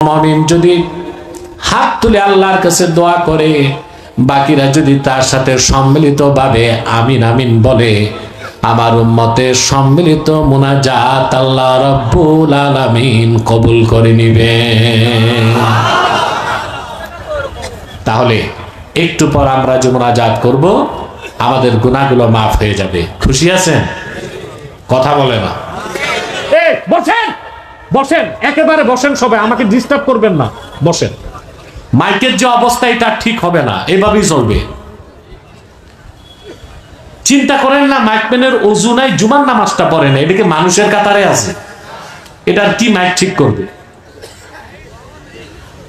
মুমিন যদি হাত তুলে আল্লাহর কাছে দোয়া করে, বাকিরা যদি তার সাথে সম্মিলিতভাবে আমিন আমিন বলে, আমার উম্মতের সম্মিলিত মুনাজাত আল্লাহ রাব্বুল আলামিন কবুল করে নিবেন। তাহলে একটু পর আমরা যে মুনাজাত করব, আমাদের গুনাহগুলো মাফ হয়ে যাবে। খুশি আছেন? কথা বলে না। এই বসেন বসেন, একেবারে বসেন, সবাই আমাকে ডিস্টার্ব করবেন না, বসেন। মাইকের যে অবস্থা এটা ঠিক হবে না, এভাবেই চলবে। চিন্তা করেন না, মাইকম্যানের ওযু নাই, জুমার নামাজটা পড়ে না, এটাকে মানুষের কাতারে আছে, এটার কি মাইক ঠিক করবে?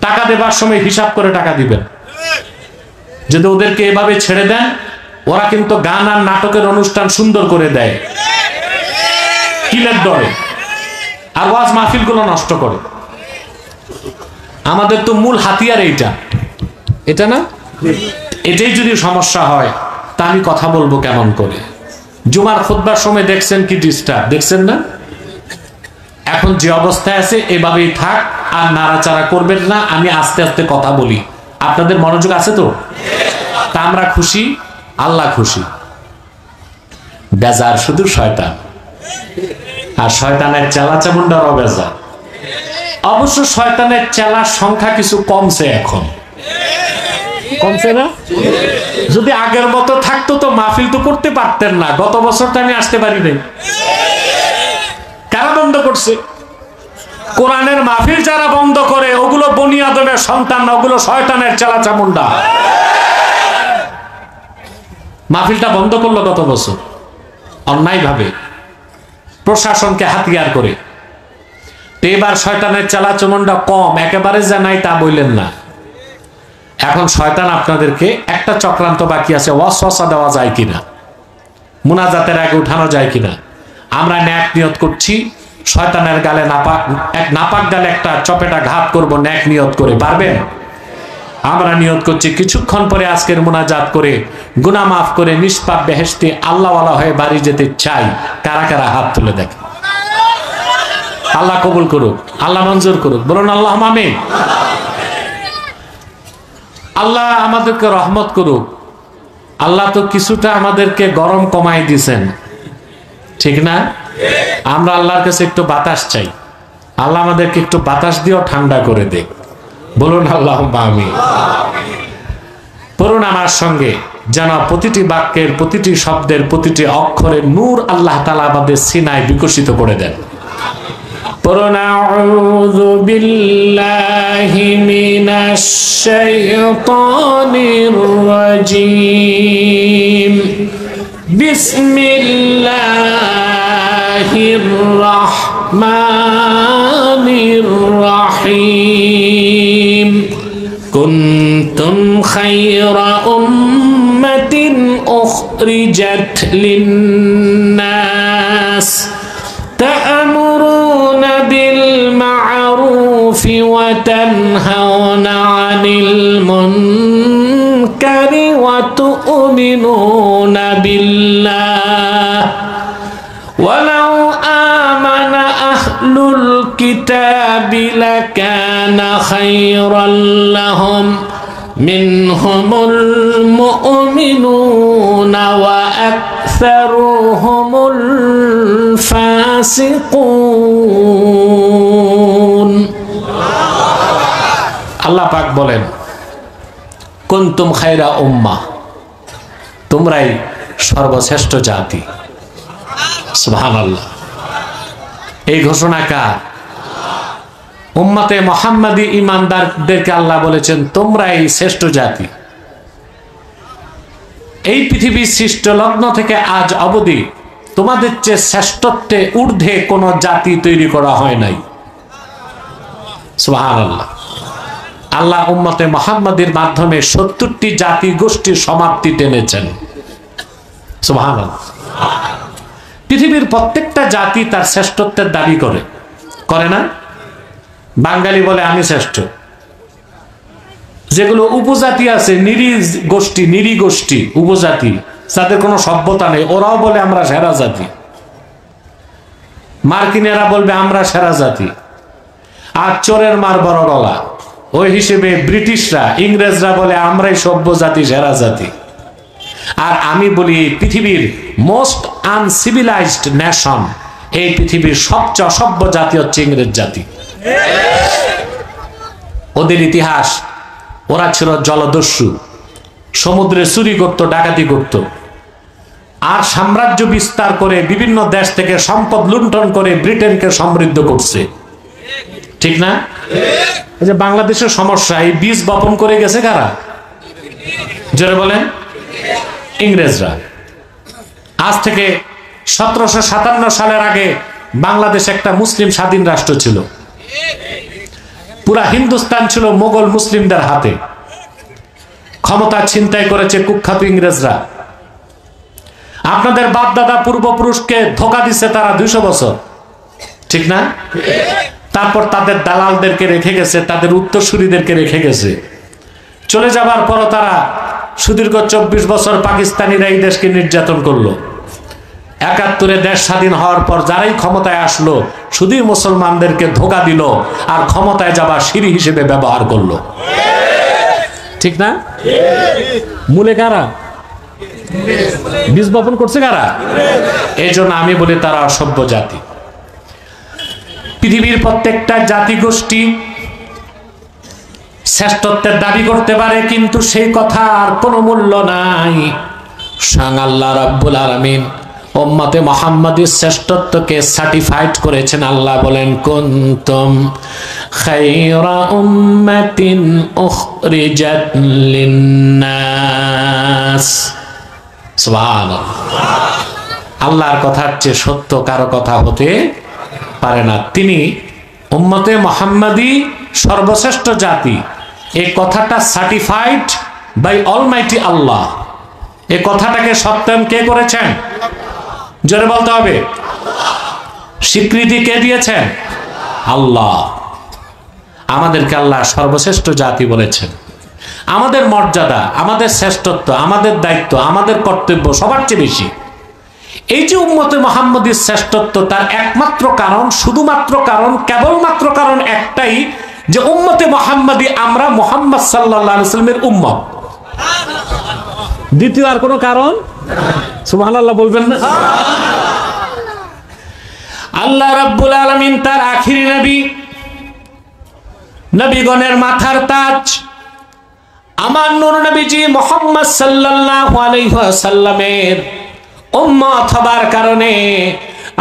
টাকা দেবার সময় হিসাব করে টাকা দিবেন। যদি ওদেরকে এভাবে ছেড়ে দেন, ওরা কিন্তু গান আর নাটকের অনুষ্ঠান সুন্দর করে দেয়, কিলের দরে, আর ওয়াজ মাহফিল গুলো নষ্ট করে। আমাদের তো মূল হাতিয়ার এইটা, এটা না? এটাই যদি সমস্যা হয়, তা আমি কথা বলবো কেমন করে? জুমার খুতবার সময় দেখছেন কি ডিস্টার্ব, দেখছেন না? এখন যে অবস্থায় আছে এভাবেই থাক, আর নাড়াচাড়া করবেন না। আমি আস্তে আস্তে কথা বলি, আপনাদের মনোযোগ আছে তো? তা আমরা খুশি, আল্লাহ খুশি। বেজার শুধু শয়তান, আর শয়তানের চেলা চামুন্ডারও বেজার। অবশ্য শয়তানের চেলার সংখ্যা কিছু কমছে, এখন কমছে না? যদি আগের মতো থাকতো তো মাহফিল তো করতে পারতেন না। গত বছর তো আমি আসতে পারি নাই। কারা বন্ধ করছে? কোরআনের মাহফিল যারা বন্ধ করে, ওগুলো বনি আদমের সন্তান না, ওগুলো শয়তানের চেলা চামুন্ডা। মাহফিলটা বন্ধ করলো গত বছর অন্যায় ভাবে, প্রশাসনকে হাতিয়ার করে। এবার শয়তানের চেলা চামুন্ডা কম, একেবারে যে নাই তা বললেন না। এখন শয়তান আপনাদেরকে একটা চক্রান্ত বাকি আছে, ওয়াসওয়াসা দেওয়া যায় কিনা, মুনাজাতের আগে উঠানো যায় কিনা। আমরা ন্যাক নিয়ত করছি, শয়তানের গালে নাপাক গালে একটা চপেটা ঘাত করব, ন্যাক নিয়ত করে। পারবেন? আমরা নিয়ত করছি কিছুক্ষণ পরে আজকের মুনাজাত করে গুনাহ মাফ করে নিষ্পাপ বেহেশতে আল্লাহওয়ালা হয়ে বাড়ি যেতে চাই। কারা কারা হাত তুলে দেখেন। আল্লাহ কবুল করুক, আল্লাহ মঞ্জুর করুক, বলুন আল্লাহুম্মা আমিন। আল্লাহ আমাদেরকে রহমত করুক। আল্লাহ তো কিছুটা আমাদেরকে গরম কমাই দিয়েছেন, ঠিক না? আমরা আল্লাহর কাছে একটু বাতাস চাই, আল্লাহ আমাদেরকে একটু বাতাস দিয়েও ঠান্ডা করে দেখ। বলুন আল্লাহুম্মা আমিন। পড়ুন আমার সঙ্গে, যেন প্রতিটি বাক্যের, প্রতিটি শব্দের, প্রতিটি অক্ষরের নূর আল্লাহ তাআলা আমাদের সিনায় বিকশিত করে দেন। পড়ুন আউযু বিল্লাহি মিনাশ শাইতানির রাজীম। বিসমিল্লাহির রাহমানির রাহিম। কুনতুম খায়রা উম্মাতিন উখরিজাত লিন-নাস তা'মুরুনা বিল মা'রুফি ওয়া তানহাউনা 'আনিল মুনকারি ওয়া তু'মিনুনা বিল্লাহ। ওয়ালাউ আমানা আহলুল কিতাবি লাকানা খায়রাল লাহুম মিনহুমুল মুমিনুনা ওয়া আকসারুহুমুল ফাসিকুন। আল্লাহ পাক বলেন, কুনতুম খায়রা উম্মাহ, তোমরাই সর্বশ্রেষ্ঠ জাতি। সুবহানাল্লাহ। এই ঘোষণা কার? উম্মতে মুহাম্মাদি ঈমানদারদেরকে আল্লাহ বলেছেন তোমরাই শ্রেষ্ঠ জাতি। এই পৃথিবীর সৃষ্ট লগ্ন থেকে আজ অবধি তোমাদের চেয়ে শ্রেষ্ঠত্বে ঊর্ধ্বে কোন জাতি তৈরি করা হয় নাই। সুবহানাল্লাহ। আল্লাহ উম্মতে মুহাম্মাদির মাধ্যমে ৭০টি জাতি গোষ্ঠীর সমাপ্তি টেনেছেন। সুবহানাল্লাহ। পৃথিবীর প্রত্যেকটা জাতি তার শ্রেষ্ঠত্বের দাবি করে, করে না? বাঙালি বলে আমি শ্রেষ্ঠ। যেগুলো উপজাতি আছে, নিরী গোষ্ঠী উপজাতি, যাদের কোনো সভ্যতা নেই, ওরাও বলে আমরা সেরা জাতি। মার্কিনেরা বলবে আমরা সেরা জাতি। আর চোরের মার বড় গলা। ওই হিসেবে ব্রিটিশরা, ইংরেজরা বলে আমরাই সভ্য জাতি, সেরা জাতি। আর আমি বলি পৃথিবীর মোস্ট আনসিভিলাইজড নেশন, এই পৃথিবীর সবচেয়ে অসভ্য জাতি হচ্ছে ইংরেজ জাতি। ওদের ইতিহাস, ওরা ছিল জলদস্যু, সমুদ্রে চুরি করত, ডাকাতি করত, আর সাম্রাজ্য বিস্তার করে বিভিন্ন দেশ থেকে সম্পদ লুণ্ঠন করে ব্রিটেনকে সমৃদ্ধ করছে। ঠিক না? এই যে বাংলাদেশের সমস্যা, এই বীজ বপন করে গেছে কারা? জোরে বলেন। ইংরেজরা। আজ থেকে 1757 সালের আগে বাংলাদেশ একটা মুসলিম স্বাধীন রাষ্ট্র ছিল। পুরা হিন্দুস্তান ছিল মোগল মুসলিমদের হাতে। ক্ষমতা ছিনতাই করেছে কুখ্যাত ইংরেজরা। আপনাদের বাপ দাদা পূর্বপুরুষকে ধোঁকা দিচ্ছে তারা 200 বছর। ঠিক না? তারপর তাদের দালালদেরকে রেখে গেছে, তাদের উত্তরসূরিদেরকে রেখে গেছে। চলে যাবার পর তারা সুদীর্ঘ 24 বছর পাকিস্তানিরা এই দেশকে নির্যাতন করলো। 71-এ দেশ স্বাধীন হওয়ার পর যারাই ক্ষমতায় আসলো শুধুই মুসলমানদেরকে ধোঁকা দিল আর ক্ষমতায় যাবার সিঁড়ি হিসেবে ব্যবহার করলো। ঠিক না? মূলে কারা? বীজ বপন করছে কারা? এই জন্য আমি বলি তারা অসভ্য জাতি। পৃথিবীর প্রত্যেকটা জাতিগোষ্ঠী শ্রেষ্ঠত্বের দাবি করতে পারে, কিন্তু সেই কথা আর কোনো মূল্য নাই। স্বয়ং আল্লাহ রাব্বুল আলামিন উম্মতে মুহাম্মাদীর শ্রেষ্ঠত্বকে সার্টিফাইড করেছেন। আল্লাহ বলেন, কুনতুম খায়রা উম্মাতিন উখরিজাত লিন্নাস। সুবহানাল্লাহ। আল্লাহর কথার চেয়ে সত্য কারো কথা হতে পারে না। তিনি উম্মতে মুহাম্মাদী সর্বশ্রেষ্ঠ জাতি, এই কথাটা সার্টিফাইড বাই অলমাইটি আল্লাহ। এই কথাটাকে সত্যায়ন কে করেছেন? জোরে বলতে হবে। স্বীকৃতি কে দিয়েছেন? আল্লাহ। আমাদেরকে আল্লাহ সর্বশ্রেষ্ঠ জাতি বলেছেন। আমাদের মর্যাদা, আমাদের শ্রেষ্ঠত্ব, আমাদের দায়িত্ব, আমাদের কর্তব্য সবার চেয়ে বেশি। এই যে উম্মতে মুহাম্মাদীর শ্রেষ্ঠত্ব, তার একমাত্র কারণ, শুধুমাত্র কারণ, কেবলমাত্র কারণ একটাই, যে উম্মতে মুহাম্মাদী আমরা মুহাম্মদ সাল্লাল্লাহু আলাইহি ওয়াসাল্লামের উম্মত। দ্বিতীয় আর কোনো কারণ? সুবহানাল্লাহ বলবেন না? আল্লাহ রাব্বুল আলামিন তার আখিরি নবী, নবীগণের মাথার তাজ আমার নূর নবীজি মুহাম্মদ সাল্লাল্লাহু আলাইহি ওয়াসাল্লামের উম্মত হবার কারণে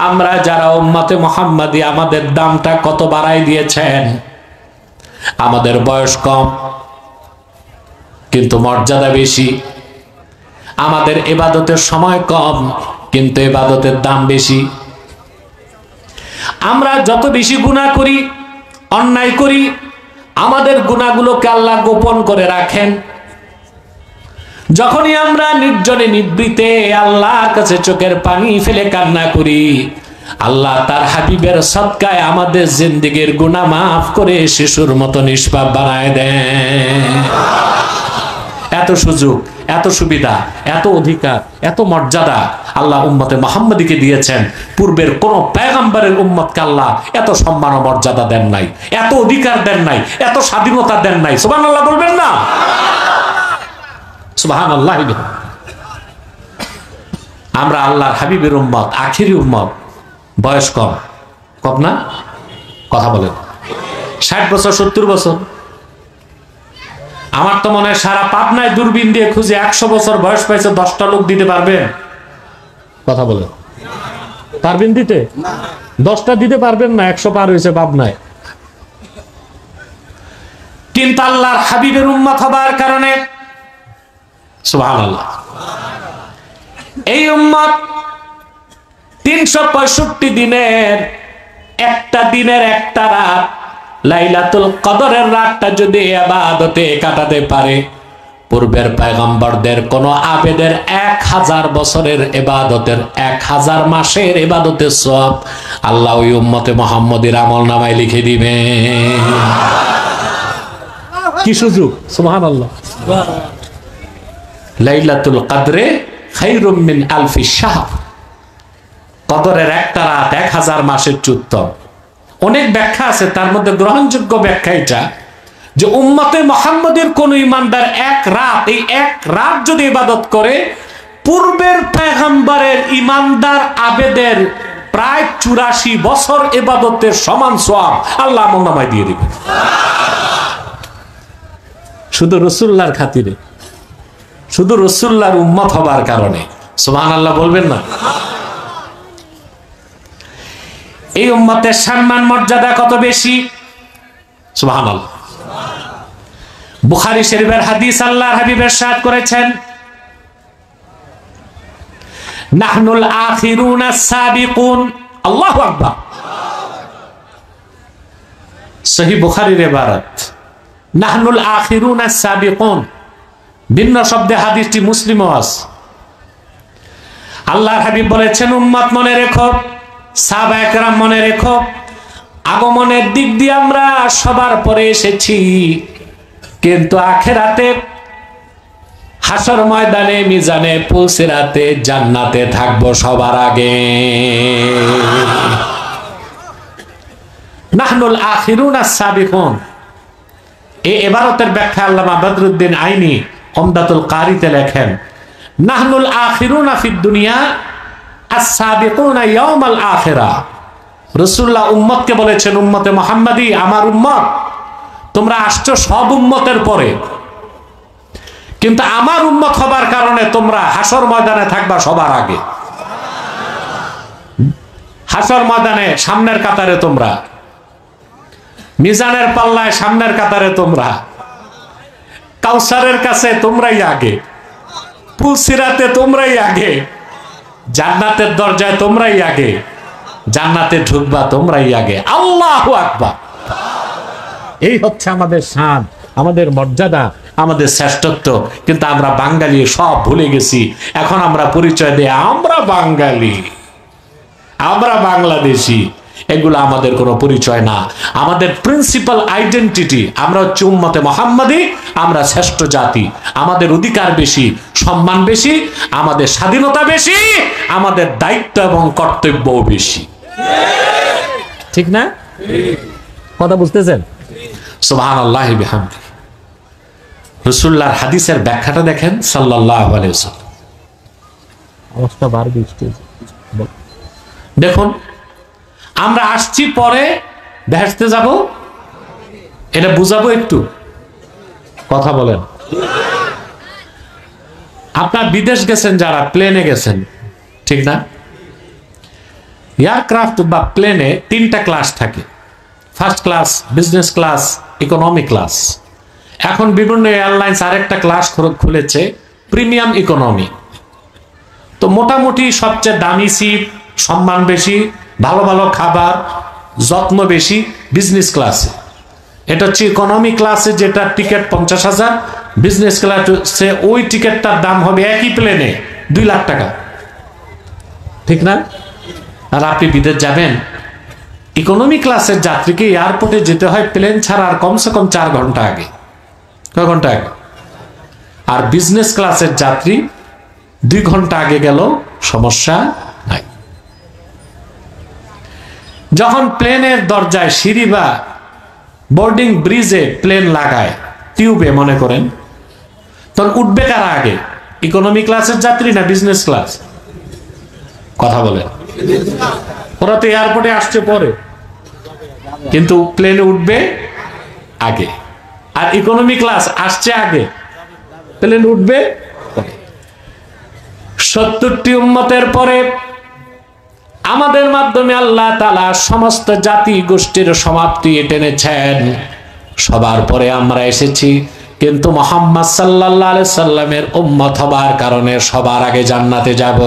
আমরা যারা উম্মতে মুহাম্মাদী, আমাদের দামটা কত বাড়াই দিয়েছেন। আমাদের বয়স কম কিন্তু মর্যাদা বেশি, আমাদের ইবাদতের সময় কম কিন্তু ইবাদতের দাম বেশি। আমরা যত বেশি গুনাহ করি, অন্যায় করি, আমাদের গুনাহগুলোকে আল্লাহ গোপন করে রাখেন। যখনই আমরা নির্জনে নিভৃতে আল্লাহর কাছে চোখের পানি ফেলে কান্না করি, আল্লাহ তার হাবিবের সদকায় আমাদের জিন্দেগীর গুনাহ মাফ করে শিশুর মতো নিষ্পাপ বানায় দেন। এত সুযোগ, এত সুবিধা, এত অধিকার, এত মর্যাদা আল্লাহ উম্মতে মুহাম্মাদীকে দিয়েছেন। পূর্বের কোন পয়গম্বরের উম্মতকে আল্লাহ এত সম্মান ও মর্যাদা দেন নাই, এত অধিকার দেন নাই, এত স্বাধীনতা দেন নাই। সুবহানাল্লাহ বলবেন না? সুবহানাল্লাহ। আমরা আল্লাহর হাবিবের উম্মত, আখিরি উম্মত, বয়স কম। কম না? কথা বলেন। 60 বছর, 70 বছর। আমার তো মনে হয় সারা পাবনায় দূরবীন দিয়ে খুঁজে 100 বছর বয়স পাইছে 10টা লোক দিতে পারবেন। কথা বলেন। পারবেন দিতে? 10টা দিতে পারবেন না, 100 পার হয়েছে পাবনায়। কিন্তু আল্লাহর হাবিবের উম্মত হবার কারণে, সুবহানাল্লাহ, এই উম্মত 365 দিনের একটা রাত, লাইলাতুল কদরের রাতটা যদি ইবাদতে কাটাতে পারে, পূর্বের পয়গম্বরদের কোন আবেদের 1000 বছরের ইবাদতের, 1000 মাসের ইবাদতের সওয়াব আল্লাহ ওই উম্মতে মুহাম্মাদীর আমলনামায় লিখে দিবে। কি সুযোগ! সুবহানাল্লাহ। লাইলাতুল কদরে খায়রুম মিন আলফি শাহর। কদরের একটা রাত 1000 মাসের চেয়ে উত্তম। অনেক ব্যাখ্যা আছে, তার মধ্যে গ্রহণযোগ্য ব্যাখ্যা এটা যে উম্মতে মুহাম্মদের কোন ইমানদার এক রাত যদি ইবাদত করে, পূর্বের পয়গম্বরের ইমানদার আবেদের প্রায় 84 বছর ইবাদতের সমান সওয়াব আল্লাহ আমলনামায় দিয়ে দিবেন, শুধু রাসূলুল্লাহর খাতিরে, শুধু রাসূলুল্লাহর উম্মত হবার কারণে। সুবহানাল্লাহ বলবেন না? এই উম্মতের সম্মান মর্যাদা কত বেশি! সুবহানাল্লাহ। বুখারী শরীফের হাদিস, আল্লাহর হাবিব ইরশাদ করেছেন, নাহনুল আখিরুনা সাবিকুন। আল্লাহু আকবার। সহিহ বুখারীর ইবারত, নাহনুল আখিরুনা সাবিকুন। ভিন্ন শব্দে হাদিসটি মুসলিমও আছে। আল্লাহর হাবিব বলেছেন, উম্মত মনে রেখো, সাহাবায়ে কেরাম মনে রেখো, আগমনের দিক দিয়ে আমরা সবার পরে এসেছি, কিন্তু আখিরাতে হাসর ময়দানে মিজানে পুলসিরাতে জান্নাতে থাকবো সবার আগে। নাহনুল আখিরুনা সাবিকুন। এই ইবারতের ব্যাখ্যা আল্লামা বদরুদ্দিন আইনি উমদাতুল কারিতে লেখেন, নাহনুল আখিরুনা ফিদ দুনিয়া আস-সাবিকুনা ইয়াউমাল আখিরা। রাসূলুল্লাহ উম্মতকে বলেছেন, উম্মতে মুহাম্মাদি, আমার উম্মত, তোমরা আসছো সব উম্মতের পরে, কিন্তু আমার উম্মত হবার কারণে তোমরা হাসর ময়দানে থাকবা সবার আগে। হাসর ময়দানে সামনের কাতারে তোমরা, মিজানের পাল্লায় সামনের কাতারে তোমরা, কাউসারের কাছে তোমরাই আগে, পুলসিরাতে তোমরাই আগে, জান্নাতের দরজায় তোমরাই আগে, জান্নাতে ঢুকবা তোমরাই আগে। আল্লাহু আকবার। এই হচ্ছে আমাদের শান, আমাদের মর্যাদা, আমাদের শ্রেষ্ঠত্ব। কিন্তু আমরা বাঙালি সব ভুলে গেছি। এখন আমরা পরিচয় দিই আমরা বাঙালি, আমরা বাংলাদেশি। এগুলো আমাদের কোনো পরিচয় না। আমাদের প্রিন্সিপাল আইডেন্টিটি, আমরা হচ্ছে উম্মতে মুহাম্মাদি, আমরা শ্রেষ্ঠ জাতি। আমাদের অধিকার বেশি, সম্মান বেশি, আমাদের স্বাধীনতা বেশি, আমাদের দায়িত্ব এবং কর্তব্যও বেশি। ঠিক না? কথা বুঝতেছেন? সুবহানাল্লাহি বিহামদিহি। রাসূলুল্লাহর হাদিসের ব্যাখ্যাটা দেখেন, সাল্লাল্লাহু আলাইহি ওয়াসাল্লাম। অবস্থা বার বৃষ্টি। দেখুন, আমরা আসছি পরে, বেহেশতে যাব, এটা বুঝাবো একটু, কথা বলেন। আপনার বিদেশ গেছেন যারা, প্লেনে গেছেন, ঠিক না? এয়ারক্রাফট বা প্লেনে 3টা ক্লাস থাকে, first class, business class, economy class. এখন বিভিন্ন এয়ারলাইন্স আরেকটা ক্লাস খুলেছে, প্রিমিয়াম ইকোনমি। তো মোটামুটি সবচেয়ে দামি সিট, সম্মান বেশি, ভালো ভালো খাবার, যত্ন বেশি বিজনেস ক্লাসে। এটা হচ্ছে ইকোনমি ক্লাসে, যেটা টিকিট 50,000, বিজনেস ক্লাসে ওই টিকিটটার দাম হবে একই প্লেনে 2 লাখ টাকা, ঠিক না? আর আপনি বিদেশ যাবেন, ইকোনমি ক্লাসের যাত্রীকে এয়ারপোর্টে যেতে হয় প্লেন ছাড়ার কমসে কম 4 ঘন্টা আগে। কয় ঘন্টা আগে? আর বিজনেস ক্লাসের যাত্রী 2 ঘন্টা আগে গেল সমস্যা নাই। যখন প্লেনের দরজায় সিঁড়ি বা বোর্ডিং ব্রিজে প্লেন লাগায়, টিউবে মনে করেন, তখন উঠবে কারা আগে? ইকোনমি ক্লাসের যাত্রী না বিজনেস ক্লাস? কথা বলেন। ওরা তো এয়ারপোর্টে আসছে পরে, কিন্তু প্লেনে উঠবে আগে। আর ইকোনমি ক্লাস আসছে আগে, প্লেন উঠবে। 70টি উম্মতের পরে আমাদের মাধ্যমে আল্লাহ তাআলা সমস্ত জাতি গোষ্ঠীর সমাপ্তি টেনেছেন। সবার পরে আমরা এসেছি, কিন্তু মুহাম্মদ সাল্লাল্লাহু আলাইহি সাল্লামের উম্মত হবার কারণে সবার আগে জান্নাতে যাব।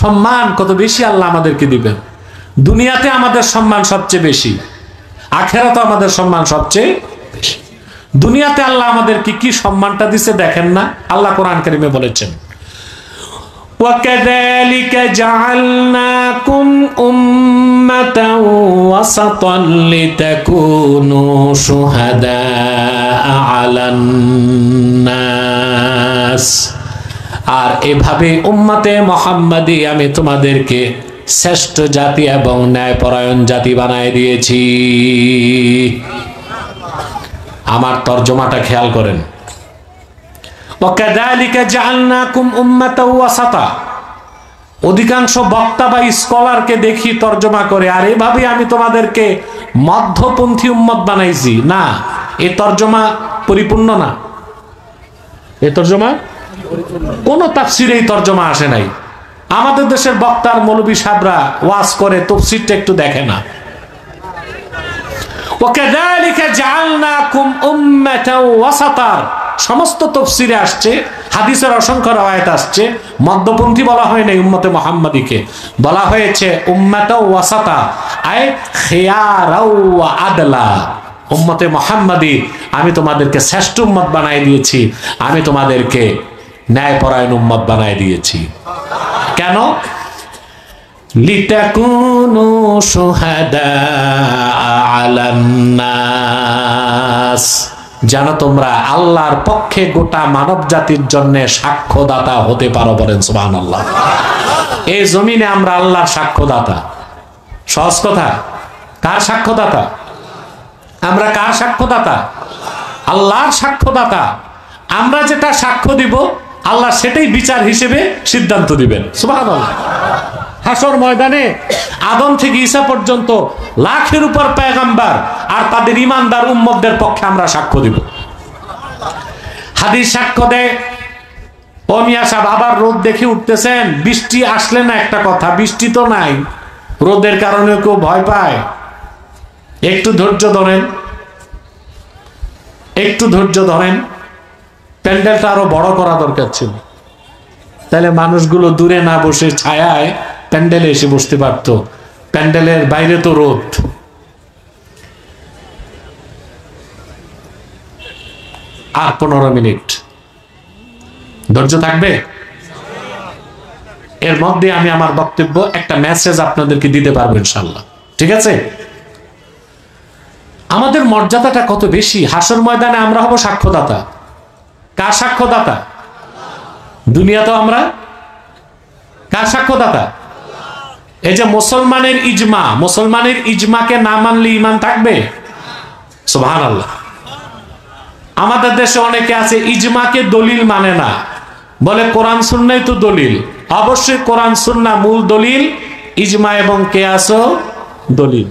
সম্মান কত বেশি আল্লাহ আমাদেরকে দিবেন। দুনিয়াতে আমাদের সম্মান সবচেয়ে বেশি, আখিরাতে আমাদের সম্মান সবচেয়ে বেশি। দুনিয়াতে আল্লাহ আমাদেরকে কি সম্মানটা দিছে দেখেন না? আল্লাহ কোরআন কারীমে বলেছেন, وَكَذَلِكَ جَعَلْنَاكُمْ أُمَّةً وَسَطًا لِتَكُونُوا شُهَدَاءَ عَلَى النَّاسِ। আর এভাবে উম্মতে মুহাম্মাদি আমি তোমাদেরকে শ্রেষ্ঠ জাতি এবং ন্যায়পরায়ণ জাতি বানায় দিয়েছি। আমার তর্জমাটা খেয়াল করেন, ওয়াকাযালিকা জাআলনাকুম উম্মাতাও ওয়াসাতা। অধিকাংশ বক্তা বা স্কলারকে দেখি তর্জমা করে, আর এভাবে আমি তোমাদেরকে মধ্যপন্থী উম্মত বানাইছি। না, এই তর্জমা পরিপূর্ণ না। এই তর্জমা কোন তাফসিরে এই তর্জমা আসে নাই। আমাদের দেশের বক্তার মৌলবী সাহেবরা ওয়াজ করে, তাফসিরটা একটু দেখে না। ওয়াকাযালিকা জাআলনাকুম উম্মাতাও ওয়াসাতা সমস্ত তাফসিরে আসছে, হাদিসের অসংখ্য রওয়ায়াত আসছে। মধ্যপন্থী বলা হয় নাই, উম্মতে মুহাম্মাদীকে বলা হয়েছে উম্মাতাও ওয়াসাতা, আয় খিয়ারাও ওয়া আদলা। উম্মতে মুহাম্মাদী, আমি তোমাদেরকে শ্রেষ্ঠ উম্মত বানাই দিয়েছি, আমি তোমাদেরকে ন্যায়পরায়ণ উম্মত বানাই দিয়েছি। কেন? লিতাকুনু শুহাদা আলান নাস, যেন তোমরা আল্লাহর পক্ষে গোটা মানব জাতির জন্য সাক্ষ্যদাতা হতে পারো। বলেন সুবহানাল্লাহ। এই জমিনে আমরা আল্লাহর সাক্ষ্যদাতা। সহজ কথা, কার সাক্ষ্যদাতা? আমরা কার সাক্ষ্যদাতা? আল্লাহর সাক্ষ্যদাতা। আমরা যেটা সাক্ষ্য দিব, আল্লাহ সেটাই বিচার হিসেবে সিদ্ধান্ত দিবেন। সুবহানাল্লাহ। হাসর ময়দানে আদম থেকে ঈসা পর্যন্ত লাখের উপর পয়গম্বর আর তাদের ঈমানদার উম্মতদের পক্ষে আমরা সাক্ষ্য দিব। হাদিস সাক্ষ্য দেয়, ও মিয়া সাহেব আবার রোদ দেখে উঠতেছেন, বৃষ্টি আসলে না একটা কথা, বৃষ্টি তো নাই, রোদের কারণে কেউ ভয় পায়। একটু ধৈর্য ধরেন, একটু ধৈর্য ধরেন। প্যান্ডেলটা আরো বড় করা দরকার ছিল, তাহলে মানুষগুলো দূরে না বসে ছায়ায় প্যান্ডেলে এসে বসতে পারত। প্যান্ডেলের বাইরে তো রোদ। আর 15 মিনিট ধৈর্য থাকবে? এর মধ্যে আমি আমার বক্তব্য একটা মেসেজ আপনাদেরকে দিতে পারবো ইনশাআল্লাহ। ঠিক আছে? আমাদের মর্যাদাটা কত বেশি। হাসর ময়দানে আমরা হব সাক্ষ্যদাতা। কার সাক্ষ্যদাতা? দুনিয়াতে আমরা কার সাক্ষ্যদাতা? এই যে মুসলমানের ইজমা, মুসলমানের ইজমাকে না মানলে ঈমান থাকবে? সুবহানাল্লাহ। আমাদের দেশে অনেকে আছে ইজমাকে দলিল মানে না, বলে কোরআন সুন্নাহই তো দলিল। অবশ্যই কোরআন সুন্নাহ মূল দলিল, ইজমা এবং কিয়াসও দলিল।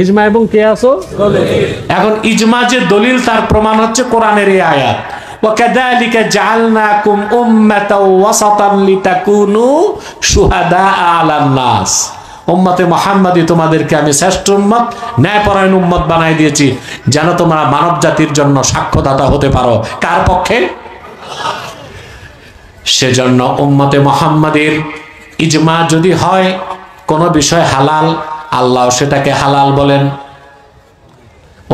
ইজমা এবং কিয়াসও দলিল। এখন ইজমা যে দলিল, তার প্রমাণ হচ্ছে কোরআনের এই আয়াত, ওয়াকাযালিকা জাআলনাকুম উম্মাতাও ওয়াসাতান লিতাকুনু শুহাদা আলান নাস। উম্মতে মুহাম্মাদী, তোমাদেরকে আমি শ্রেষ্ঠ উম্মত, ন্যায়পরায়ণ উম্মত বানাই দিয়েছি, যেন তোমরা মানব জাতির জন্য সাক্ষ্যদাতা হতে পারো। কার পক্ষে? সেজন্য উম্মতে মুহাম্মাদীর ইজমা যদি হয় কোন বিষয় হালাল, আল্লাহ সেটাকে হালাল বলেন।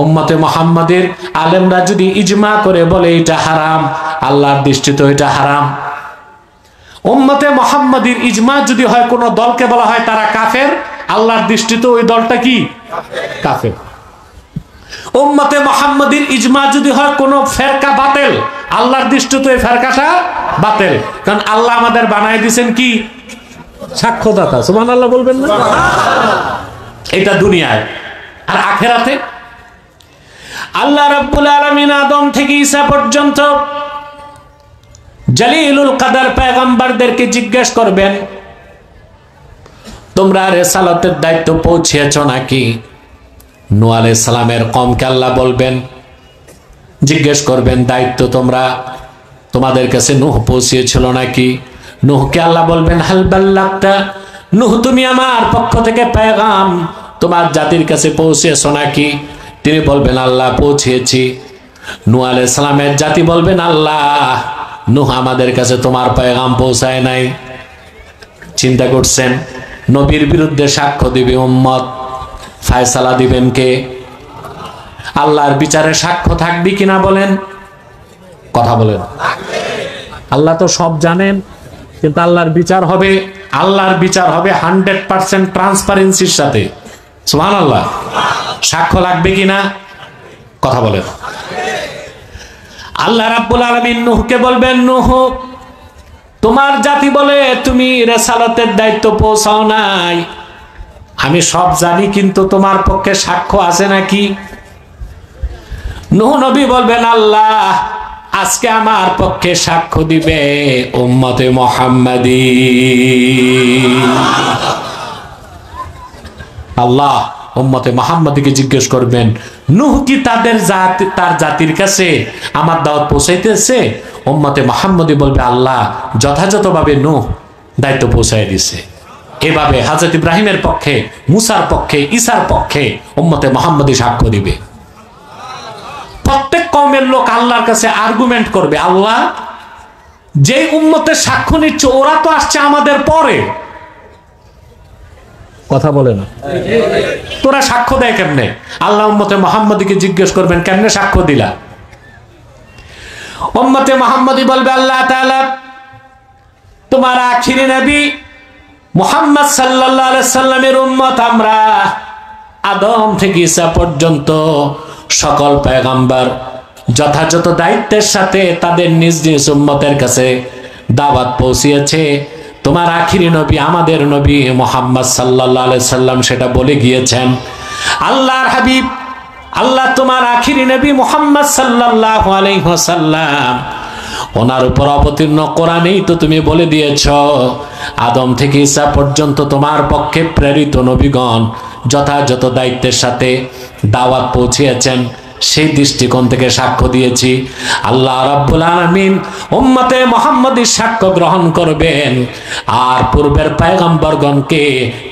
উম্মতে মুহাম্মাদের আলেমরা যদি ইজমা করে বলে এটা হারাম, আল্লাহর দৃষ্টিতে এটা হারাম। উম্মতে মুহাম্মাদীর ইজমা যদি হয় কোন দলকে বলা হয় তারা কাফের, আল্লাহর দৃষ্টিতে ওই দলটা কি? কাফের। উম্মতে মুহাম্মাদীর ইজমা যদি হয় কোন ফেরকা বাতিল, আল্লাহর দৃষ্টিতে ওই ফেরকাটা বাতিল। কারণ আল্লাহ আমাদের বানায় দিয়েছেন কি? সাক্ষ্যদাতা। সুবহানাল্লাহ বলবেন না? এটা দুনিয়ায়। আর আখিরাতে আল্লাহ রাব্বুল আলামিন আদম থেকে ঈসা পর্যন্ত জলিলুল কদর পয়গম্বরদেরকে জিজ্ঞেস করবেন, তোমরা রিসালাতের দায়িত্ব পৌঁছেছো নাকি? নূহ আলাইহিস সালামের কওমকে আল্লাহ বলবেন, জিজ্ঞেস করবেন দায়িত্ব তোমরা তোমাদের কাছে নূহ পৌঁছেছিল নাকি? নূহকে আল্লাহ বলবেন হাল বাল্লাগতা, নূহ তুমি আমার পক্ষ থেকে পেগাম তোমার জাতির কাছে পৌঁছেছো নাকি? তিনি বলবেন আল্লাহ পৌঁছেছি। নূহ আলাইহিস সালামের জাতি বলবেন আল্লাহ নূহ আমাদের কাছে তোমার পেগাম পৌঁছায় নাই। চিন্তা করছেন, নবীর বিরুদ্ধে সাক্ষ্য দিবে উম্মত, ফয়সালা দিবেন কে? আল্লাহর বিচারে সাক্ষ্য থাকবে কিনা বলেন? কথা বলেন। আল্লাহ তো সব জানেন, কিন্তু আল্লাহর বিচার হবে, আল্লাহর বিচার হবে 100% ট্রান্সপারেন্সির সাথে। সুবহানাল্লাহ। সাক্ষ্য লাগবে কিনা? কথা বলেন। আল্লাহ রাব্বুল আলামিন নূহকে বলবেন, নূহ তোমার জাতি বলে তুমি রিসালাতের দায়িত্ব পৌঁছাও নাই। আমি সব জানি, কিন্তু তোমার পক্ষে সাক্ষ্য আছে নাকি? নূহ নবী বলবেন, আল্লাহ আজকে আমার পক্ষে সাক্ষ্য দিবে উম্মতে মুহাম্মাদী। আল্লাহ উম্মতে মুহাম্মাদীকে জিজ্ঞেস করবেন, নূহ কি তার জাতির কাছে আমার দাওয়াত পৌঁছাইতেছে? উম্মতে মুহাম্মাদী বলবে, আল্লাহ যথাযথভাবে নূহ দায়িত্ব পৌঁছায় দিছে। এভাবে হযরত ইব্রাহিমের পক্ষে, মুসার পক্ষে, ঈসার পক্ষে উম্মতে মুহাম্মাদী সাক্ষ্য দিবে। প্রত্যেক কওমের লোক আল্লাহর কাছে আর্গুমেন্ট করবে, আল্লাহ যে উম্মতের সাক্ষ্য নিচ্ছে ওরা তো আসছে আমাদের পরে, কথা বলে না, তোরা সাক্ষ্য দেয় কেমনে? আল্লাহ উম্মতে মুহাম্মাদীকে জিজ্ঞেস করবেন, কেমনে সাক্ষ্য দিলা? উম্মতে মুহাম্মাদী বলবে, আল্লাহ তাআলা তোমার আখিরি নবী মুহাম্মদ সাল্লাল্লাহু আলাইহি সাল্লামের উম্মত আমরা, আদম থেকে ঈসা পর্যন্ত সকল পয়গম্বর যথাযথ দায়িত্বের সাথে তাদের নিজ নিজ উম্মতের কাছে দাওয়াত পৌঁছিয়েছে। তোমার আখিরি নবী আমাদের নবী মুহাম্মদ সাল্লাল্লাহু আলাইহি সাল্লাম সেটা বলে গিয়েছেন। আল্লাহর হাবিব, আল্লাহ তোমার আখিরি নবী মুহাম্মদ সাল্লাল্লাহু আলাইহি ওয়াসাল্লাম ওনার উপর অবতীর্ণ কোরআনেই তো তুমি বলে দিয়েছ, আদম থেকে ঈসা পর্যন্ত তোমার পক্ষে প্রেরিত নবীগণ যথাযথ দায়িত্বের সাথে দাওয়াত পৌঁছিয়েছেন। সেই দৃষ্টিকোণ থেকে সাক্ষ্য দিয়েছি। আল্লাহ রাব্বুল আলামিন উম্মতে মুহাম্মাদীর সাক্ষ্য গ্রহণ করবেন আর পূর্বের পয়গম্বরগণকে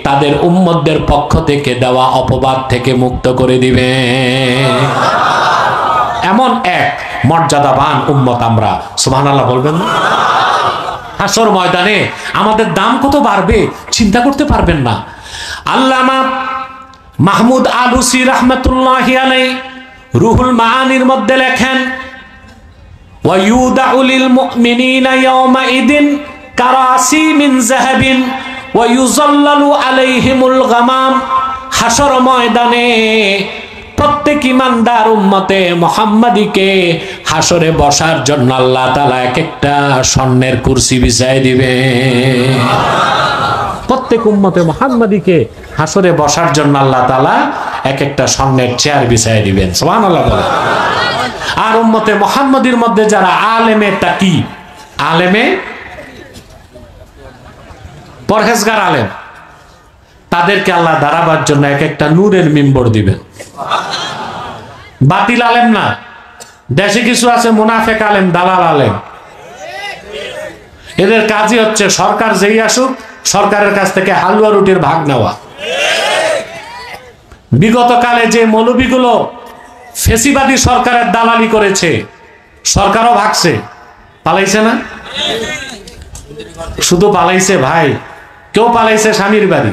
তাদের উম্মতদের পক্ষ থেকে দেওয়া অপবাদ থেকে মুক্ত করে দিবেন। এমন এক মর্যাদাবান উম্মত আমরা, সুবহানাল্লাহ বলবেন না? হাসর ময়দানে আমাদের দাম কত বাড়বে চিন্তা করতে পারবেন না। আল্লামা মাহমুদ আলুসি রাহমাতুল্লাহি আলাইহি রুহুল মাআনির মধ্যে লেখেন, ওয়া ইউদাউ লিল মুমিনিনা ইয়াওমাইদিন কারাসি মিন যাহাবিন ওয়া ইউযাল্লালু আলাইহিমুল গামাম। হাসর ময়দানে প্রত্যেক ইমানদার উম্মতে মুহাম্মাদীকে হাসরে বসার জন্য আল্লাহ তাআলা এক একটা স্বর্ণের কুরসি বিছায় দিবে। প্রত্যেক উম্মতে মুহাম্মাদীকে হাসরে বসার জন্য আল্লাহ তাআলা এক একটা স্বর্ণের চেয়ার বিছায় দিবেন। সুবহানাল্লাহ বলেন। আর উম্মতে মুহাম্মাদীর মধ্যে যারা আলেমে তাকি, আলেমে পরহেজগার আলেম, তাদেরকে আল্লাহ দাঁড়াবার জন্য এক একটা নূরের মিম্বর দিবেন। বাতিল আলেম না, দেশে কিছু আছে মুনাফেক আলেম, দালাল আলেম, এদের কাজই হচ্ছে সরকার যেই আসুক সরকারের কাছ থেকে হালুয়া রুটির ভাগ নেওয়া। বিগত কালে যে মৌলবীগুলো ফেসিবাদী সরকারের দালালি করেছে, সরকারও ভাগছে, পালাইছে না? শুধু পালাইছে ভাই, কেউ পালাইছে স্বামীর বাড়ি,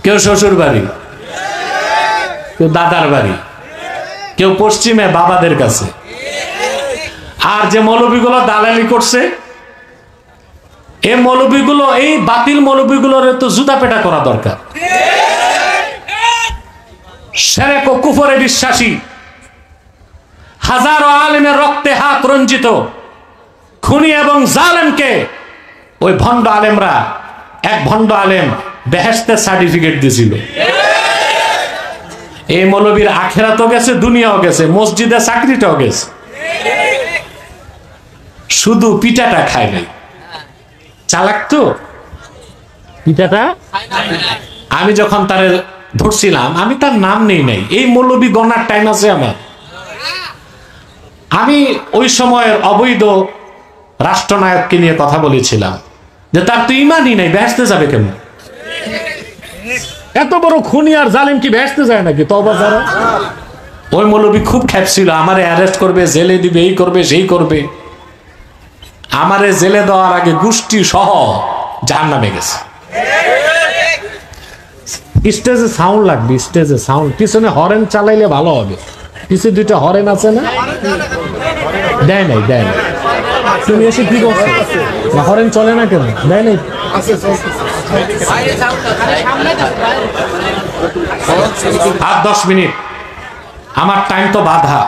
কেউ শ্বশুর বাড়ি, কেউ দাদার বাড়ি, কেউ পশ্চিমে বাবাদের কাছে। আর যে মৌলবীগুলো দালালি করছে, এই মৌলবীগুলো, এই বাতিল মৌলবীগুলোর তো জুতা পেটা করা দরকার। শিরক ও কুফরে বিশ্বাসী, হাজারো আলেমের রক্তে হাত রঞ্জিত খুনি এবং জালেমকে ওই ভণ্ড আলেমরা, এক ভণ্ড আলেম বেহেশতের সার্টিফিকেট দিয়েছিল। এই মৌলবীর আখিরাতও গেছে, দুনিয়াও গেছে, মসজিদে চাকরিটাও গেছে, শুধু পিঠাটা খায় নাই। চালাক তো পিঠাটা। আমি যখন তার ধরছিলাম, আমি তার নাম নেই নাই, এই মৌলবী গণার টাইম আছে আমার। আমি ওই সময়ের অবৈধ রাষ্ট্রনায়ককে নিয়ে কথা বলেছিলাম যে তার তো ইমানই নাই, বেহেশতে যাবে কেমন? এত বড় খুনি আর জালিম কি বেহেশতে যায় নাকি? তওবা যারা। ওই মৌলবী খুব খেপছিল, আমারে অ্যারেস্ট করবে, জেলে দিবে, এই করবে সেই করবে। আমারে জেলে দেওয়ার আগে গোষ্ঠী সহ জাহান্নামে গেছে। স্টেজে সাউন্ড লাগবে, স্টেজে সাউন্ড, পিছনে হরেন চালাইলে ভালো হবে। পিছে দুইটা হরেন আছে না? দেয় নাই, দেয় নাই। তুমি এসে কি করছো? হরেন চলে না কেন? দেয় নাই। আর 10 মিনিট আমার টাইম তো বাধা।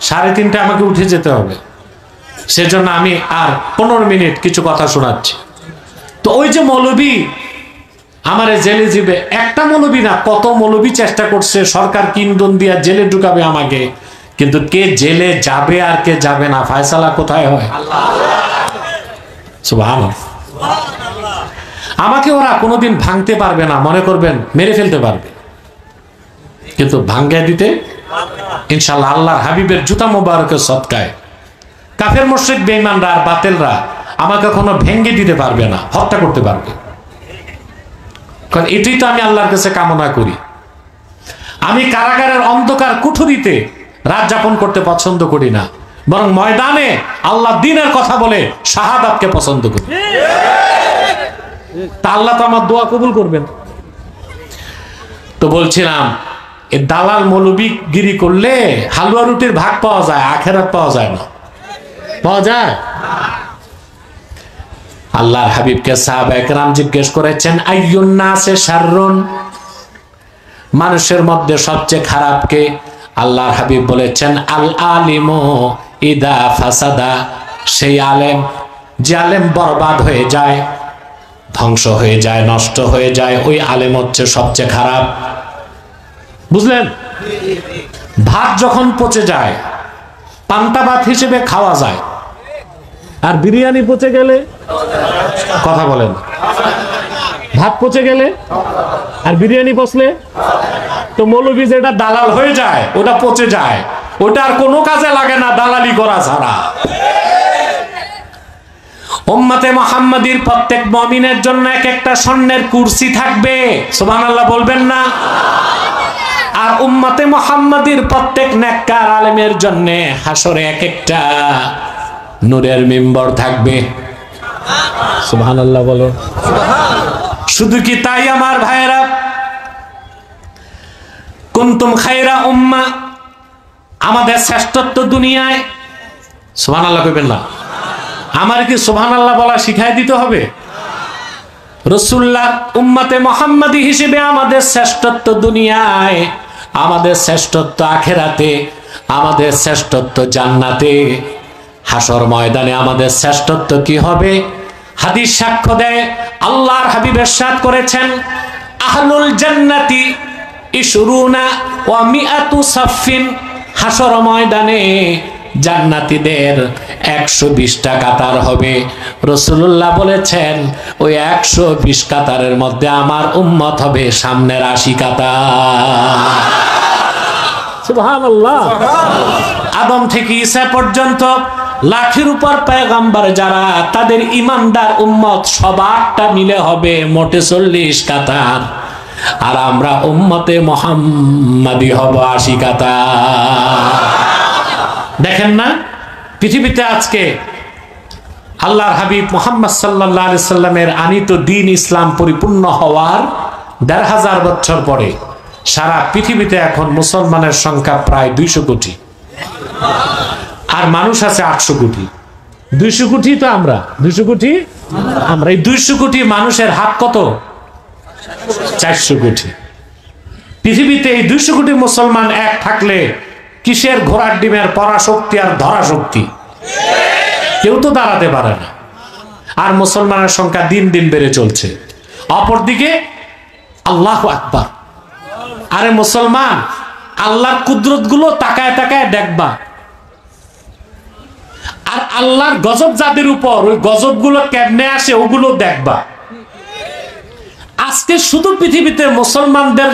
3:30 আমাকে উঠে যেতে হবে, সেজন্য আমি আর 15 মিনিট কিছু কথা শোনাচ্ছি। তো ওই যে মৌলবী আমারে জেলে যাবে, একটা মৌলবী না, কত মৌলবী চেষ্টা করছে সরকার কিন্দন দিয়া জেলে ঢুকাবে আমাকে, কিন্তু কে জেলে যাবে আর কে যাবে না ফয়সালা কোথায় হয়? সুবহানাল্লাহ। আমাকে ওরা কোনোদিন ভাঙতে পারবে না, মনে করবেন মেরে ফেলতে পারবে, কিন্তু ভাঙ্গে দিতে ইনশাআল্লাহ আল্লাহর হাবিবের জুতা মোবারকের সদকায় কাফের মুশরিক বেঈমানরা আর বাতিলরা আমাকে কোনো ভেঙ্গে দিতে পারবে না, হত্যা করতে পারবে। কারণ এটাই তো আমি আল্লাহর কাছে কামনা করি। আমি কারাগারের অন্ধকার কুঠুরিতে রাত যাপন করতে পছন্দ করি না, বরং ময়দানে আল্লাহ দ্বীনের কথা বলে শাহাদাতকে পছন্দ করি। তা আল্লাহ তো আমার দোয়া কবুল করবেন। তো বলছিলাম এ দালাল মৌলবীগিরি করলে হালুয়া রুটির ভাগ পাওয়া যায়, আখেরাত পাওয়া যায় না। পাওয়া যায়? আল্লাহর হাবিবকে সাহাবায়ে কেরাম জিজ্ঞেস করেছেন আইয়ুন নাসে শাররুন, মানুষের মধ্যে সবচেয়ে খারাপ কে? আল্লাহর হাবিব বলেছেন আল আলিমু ইদা ফাসাদা, সেই আলেম যে আলেম বরবাদ হয়ে যায়, ধ্বংস হয়ে যায়, নষ্ট হয়ে যায়, ওই আলেম হচ্ছে সবচেয়ে খারাপ। বুঝলেন? ভাত যখন পচে যায় পান্তা ভাত হিসেবে খাওয়া যায়, আর বিরিয়ানি পচে গেলে? কথা বলেন। ভাত পচে গেলে আর বিরিয়ানি পচলে? তো মৌলবী যেটা দালাল হয়ে যায় ওটা পচে যায়, ওটা আর কোনো কাজে লাগে না দালালি করা ছাড়া। উম্মতে মুহাম্মাদীর প্রত্যেক মুমিনের জন্য এক একটা স্বর্ণের কুরসি থাকবে, সুবহানাল্লাহ বলবেন না? আর উম্মতে মুহাম্মাদীর প্রত্যেক নেককার আলেমের জন্য হাসরে এক একটা নূরের মিম্বর থাকবে। সুবহানাল্লাহ বলো। শুধু কি তাই আমার ভাইয়েরা? কুনতুম খায়রা উম্মাহ, আমাদের শ্রেষ্ঠত্ব দুনিয়ায়। সুবহানাল্লাহ কইবেন না? আমার কি সুবহানাল্লাহ বলা শিখাই দিতে হবে? রাসূলুল্লাহ উম্মতে মুহাম্মাদী হিসেবে আমাদের শ্রেষ্ঠত্ব দুনিয়ায়, আমাদের শ্রেষ্ঠত্ব আখিরাতে, আমাদের শ্রেষ্ঠত্ব জান্নাতে, হাসর ময়দানে আমাদের শ্রেষ্ঠত্ব কি হবে? হাদিস সাক্ষ্য দেয়, আল্লাহর হাবিব ইরশাদ করেছেন আহলুল জান্নাতি ইশরুনা ওয়া মিআতু সাফিন, হাসর ময়দানে জান্নাতীদের 120টা কাতার হবে। রাসূলুল্লাহ বলেছেন ওই 120 কাতারের মধ্যে আমার উম্মত হবে সামনের 80 কাতার। সুবহানাল্লাহ। আদম থেকে ঈসা পর্যন্ত লাখের উপর পয়গম্বর যারা, তাদের ইমানদার উম্মত সবারটা মিলে হবে মোটে 40 কাতার, আর আমরা উম্মতে মুহাম্মাদী হব 80 কাতার। দেখেন না পৃথিবীতে আজকে আল্লাহর হাবিব মুহাম্মদ সাল্লাল্লাহু আলাইহি সাল্লামের আনিত দ্বীন ইসলাম পরিপূর্ণ হওয়ার 1500 বছর পরে সারা পৃথিবীতে এখন মুসলমানের সংখ্যা প্রায় 200 কোটি, আর মানুষ আছে 800 কোটি। 200 কোটি তো আমরা, 200 কোটি আমরা। এই 200 কোটি মানুষের হাত কত? 400 কোটি। পৃথিবীতে এই 200 কোটি মুসলমান এক থাকলে কিসের ঘোড়ার ডিমের পরাশক্তি আর ধরা শক্তি? কেউ তো দাঁড়াতে পারে না। আর মুসলমানের সংখ্যা দিন দিন বেড়ে চলছে। অপরদিকে আল্লাহু আকবার, আরে মুসলমান আল্লাহর কুদরত গুলো তাকায় তাকায় দেখবা, আর আল্লাহর গজব যাদের উপর, ওই গজব গুলো কেমনে আসে ওগুলো দেখবা। আজকে শুধু পৃথিবীতে মুসলমানদের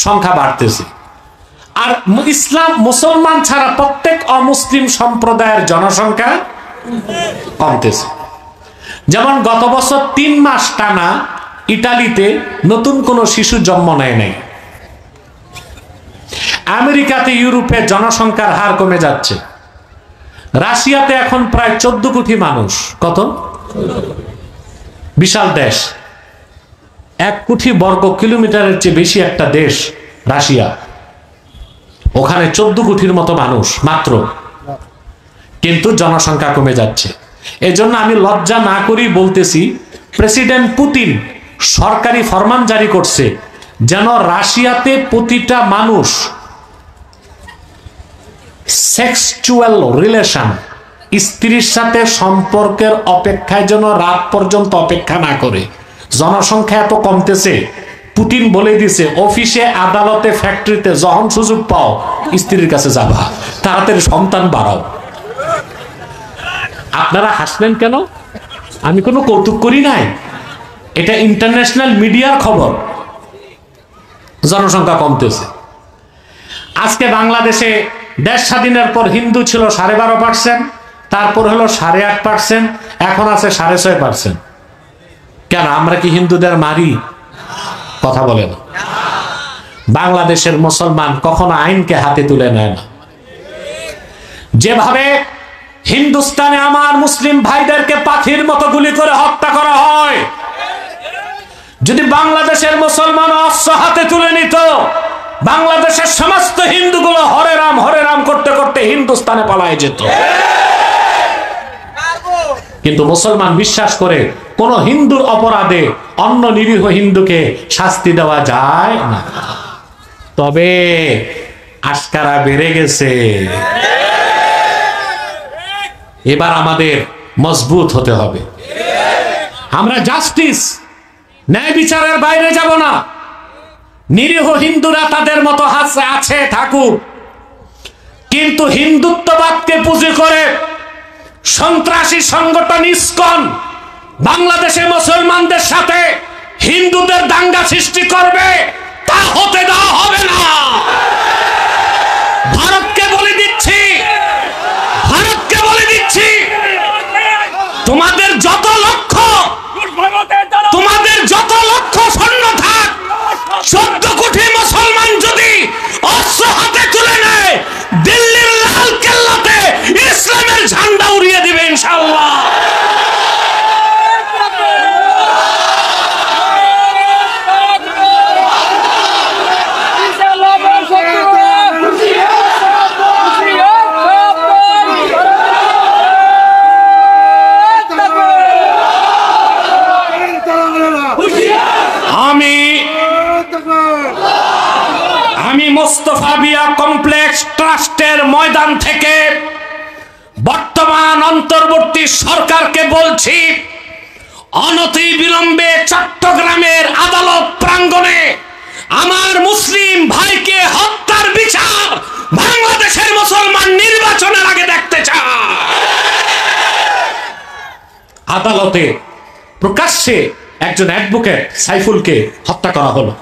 সংখ্যা বাড়তেছে, আর ইসলাম মুসলমান ছাড়া প্রত্যেক অমুসলিম সম্প্রদায়ের জনসংখ্যা কমতেছে। যেমন গত বছর 3 মাস টানা ইতালিতে নতুন কোনো শিশু জন্ম নেয় নাই। আমেরিকাতে, ইউরোপে জনসংখ্যার হার কমে যাচ্ছে। রাশিয়াতে এখন প্রায় 14 কোটি মানুষ। কত? বিশাল দেশ, 1 কোটি বর্গ কিলোমিটারের চেয়ে বেশি একটা দেশ রাশিয়া। ওখানে 14 কোটির মতো মানুষ মাত্র, কিন্তু জনসংখ্যা কমে যাচ্ছে। এজন্য আমি লজ্জা না করি বলতেছি, প্রেসিডেন্ট পুতিন সরকারি ফরমান জারি করছে যেন রাশিয়াতে প্রতিটা মানুষ সেক্সুয়াল রিলেশন, স্ত্রীর সাথে সম্পর্কের অপেক্ষায় যেন রাত পর্যন্ত অপেক্ষা না করে। জনসংখ্যা এত কমতেছে, পুতিন বলে দিছে অফিসে, আদালতে, ফ্যাক্টরিতে যখন সুযোগ পাও স্ত্রীর কাছে যাবা, তাড়াতাড়ি সন্তান বাড়াও। আপনারা হাসলেন কেন? আমি কোনো কৌতুক করি নাই, এটা ইন্টারন্যাশনাল মিডিয়ার খবর। জনসংখ্যা কমতেছে। আজকে বাংলাদেশে দেশ স্বাধীনের পর হিন্দু ছিল 12.5%, তারপর হলো 8.5%, এখন আছে 6.5%। কেন? আমরা কি হিন্দুদের মারি? কথা বলে না। বাংলাদেশের মুসলমান কখনো আইনকে হাতে তুলে নেয় না। যেভাবে হিন্দুস্তানে আমার মুসলিম ভাইদেরকে পাখির মতো গুলি করে হত্যা করা হয়, যদি বাংলাদেশের মুসলমান অস্ত্র হাতে তুলে নিত, বাংলাদেশের সমস্ত হিন্দুগুলো হরে রাম করতে করতে হিন্দুস্তানে পালায় যেত। কিন্তু মুসলমান বিশ্বাস করে কোন হিন্দুর অপরাধে অন্য নিরীহ হিন্দুকে শাস্তি দেওয়া যায় না। তবে আশকারা বেড়ে গেছে। এবার আমাদের মজবুত হতে হবে। আমরা জাস্টিস, ন্যায় বিচারের বাইরে যাব না। নিরীহ হিন্দুরা তাদের মতো আছে থাকুক, কিন্তু হিন্দুত্ববাদকে পুঁজি করে সন্ত্রাসী সংগঠন ইসকন বাংলাদেশে মুসলমানদের সাথে হিন্দুদের দাঙ্গা সৃষ্টি করবে, তা হতে দেওয়া হবে না। ভারতকে বলে দিচ্ছি, তোমাদের যত লক্ষ সৈন্য থাক, 14 কোটি মুসলমান যদি অস্ত্র হাতে তুলে নেয়, দিল্লির লাল কেল্লাতে ইসলামের ঝান্ডা উড়িয়ে দিবে ইনশাআল্লাহ। আমি মোস্তফা বিয়া কমপ্লেক্স ট্রাস্টের ময়দান থেকে বর্তমান অন্তর্বর্তী সরকারকে বলছি, অনতি বিলম্বে চট্টগ্রামের আদালত প্রাঙ্গণে আমার মুসলিম ভাইকে হত্যার বিচার বাংলাদেশের মুসলমান নির্বাচনের আগে দেখতে চায়। আদালতে প্রকাশ্যে একজন অ্যাডভোকেট সাইফুলকে হত্যা করা হলো।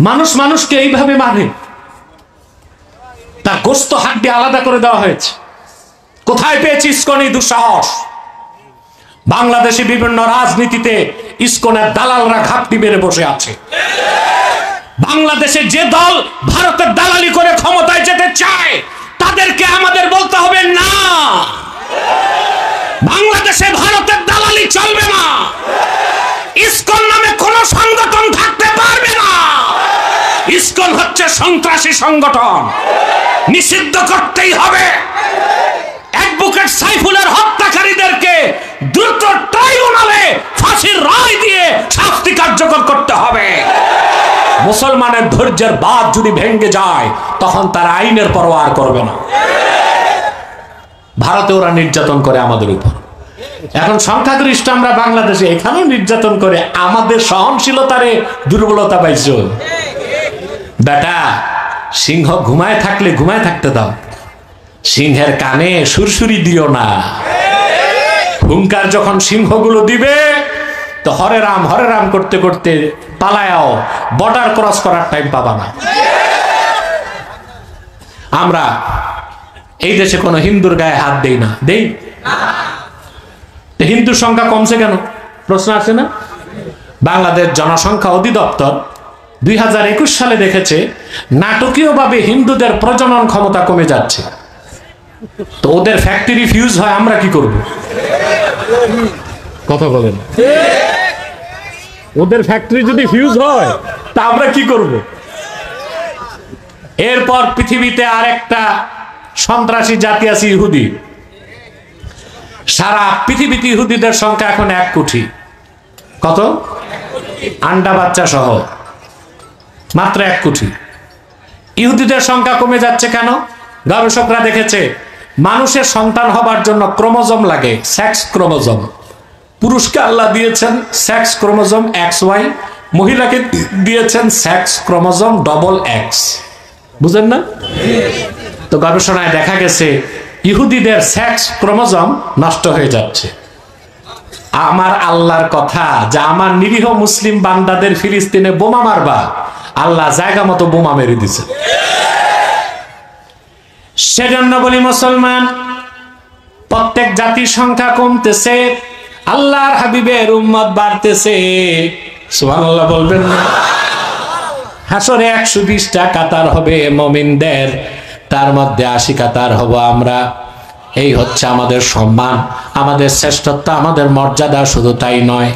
মানুষ মানুষকে এইভাবে মারে, তার গোস্ত হাড্ডি আলাদা করে দেওয়া হয়েছে। কোথায় পেয়েছে ইসকন এই দুঃসাহস? বাংলাদেশে বিভিন্ন রাজনীতিতে ইসকনের দালালরা ঘাপটি মেরে বসে আছে। বাংলাদেশে যে দল ভারতের দালালি করে ক্ষমতায় যেতে চায়, তাদেরকে আমাদের বলতে হবে না, বাংলাদেশে ভারতের দালালি চলবে না। ইসকন নামে কোন সংগঠন থাকতে পারবে না। ইসকন হচ্ছে সন্ত্রাসী সংগঠন, নিষিদ্ধ করতেই হবে। অ্যাডভোকেট সাইফুলের হত্যাকারীদেরকে দ্রুত ট্রাইব্যুনালে ফাঁসির রায় দিয়ে শাস্তি কার্যকর করতে হবে। মুসলমানের ধৈর্যের বাঁধ যদি ভেঙে যায়, তখন তারা আইনের পরোয়া করবে না। ভারতে ওরা নির্যাতন করে আমাদের উপর, এখন সংখ্যাগরিষ্ঠ আমরা বাংলাদেশে, এখানেও নির্যাতন করে। আমাদের সহনশীলতারে দুর্বলতা পাইছ। বেটা, সিংহ ঘুমায় থাকলে ঘুমায় থাকতে দাও, সিংহের কানে সুরসুরি দিও না। হুঙ্কার যখন সিংহগুলো দিবে, তো হরে রাম করতে করতে পালায়াও, বর্ডার ক্রস করার টাইম পাবা না। আমরা এই দেশে কোনো হিন্দুর গায়ে হাত দেই না, দেই? হিন্দুর সংখ্যা কমছে কেন? প্রশ্ন আছে না? বাংলাদেশ জনসংখ্যা অধিদপ্তর 2021 সালে দেখেছে নাটকীয়ভাবে হিন্দুদের প্রজনন ক্ষমতা কমে যাচ্ছে। তো ওদের ফ্যাক্টরি ফিউজ হয়, আমরা কি করব? কথা বলেন। ওদের ফ্যাক্টরি যদি ফিউজ হয়, তা আমরা কি করব? এরপর পৃথিবীতে আরেকটা সন্ত্রাসী জাতি আছে, ইহুদি। সারা পৃথিবীতে ইহুদিদের সংখ্যা এখন 1 কোটি। কত? আন্ডা বাচ্চা সহ মাত্র 1 কোটি। ইহুদিদের সংখ্যা কমে যাচ্ছে কেন? গবেষকরা দেখেছে মানুষের সন্তান হবার জন্য ক্রোমোজোম লাগে, সেক্স ক্রোমোজোম। পুরুষকে আল্লাহ দিয়েছেন সেক্স ক্রোমোজোম XY, মহিলাকে দিয়েছেন সেক্স ক্রোমোজোম XX। বুঝেন না? তো গবেষণায় দেখা গেছে ইহুদিদের সেক্স ক্রোমোজোম নষ্ট হয়ে যাচ্ছে। আমার আল্লাহর কথা যে আমার নিরীহ মুসলিম বান্দাদের ফিলিস্তিনে বোমা মারবা, আল্লাহ জায়গা মতো বোমা মেরে দিছে। সেজন্য বলি মুসলমান, প্রত্যেক জাতির সংখ্যা কমতেছে, আল্লাহর হাবিবের উম্মত বাড়তেছে। সুবহানাল্লাহ বলবেন না? হাসরে 120টা কাতার হবে মুমিনদের, তার মধ্যে 80 কাতার হব আমরা। এই হচ্ছে আমাদের সম্মান, আমাদের শ্রেষ্ঠত্ব, আমাদের মর্যাদা। শুধু তাই নয়,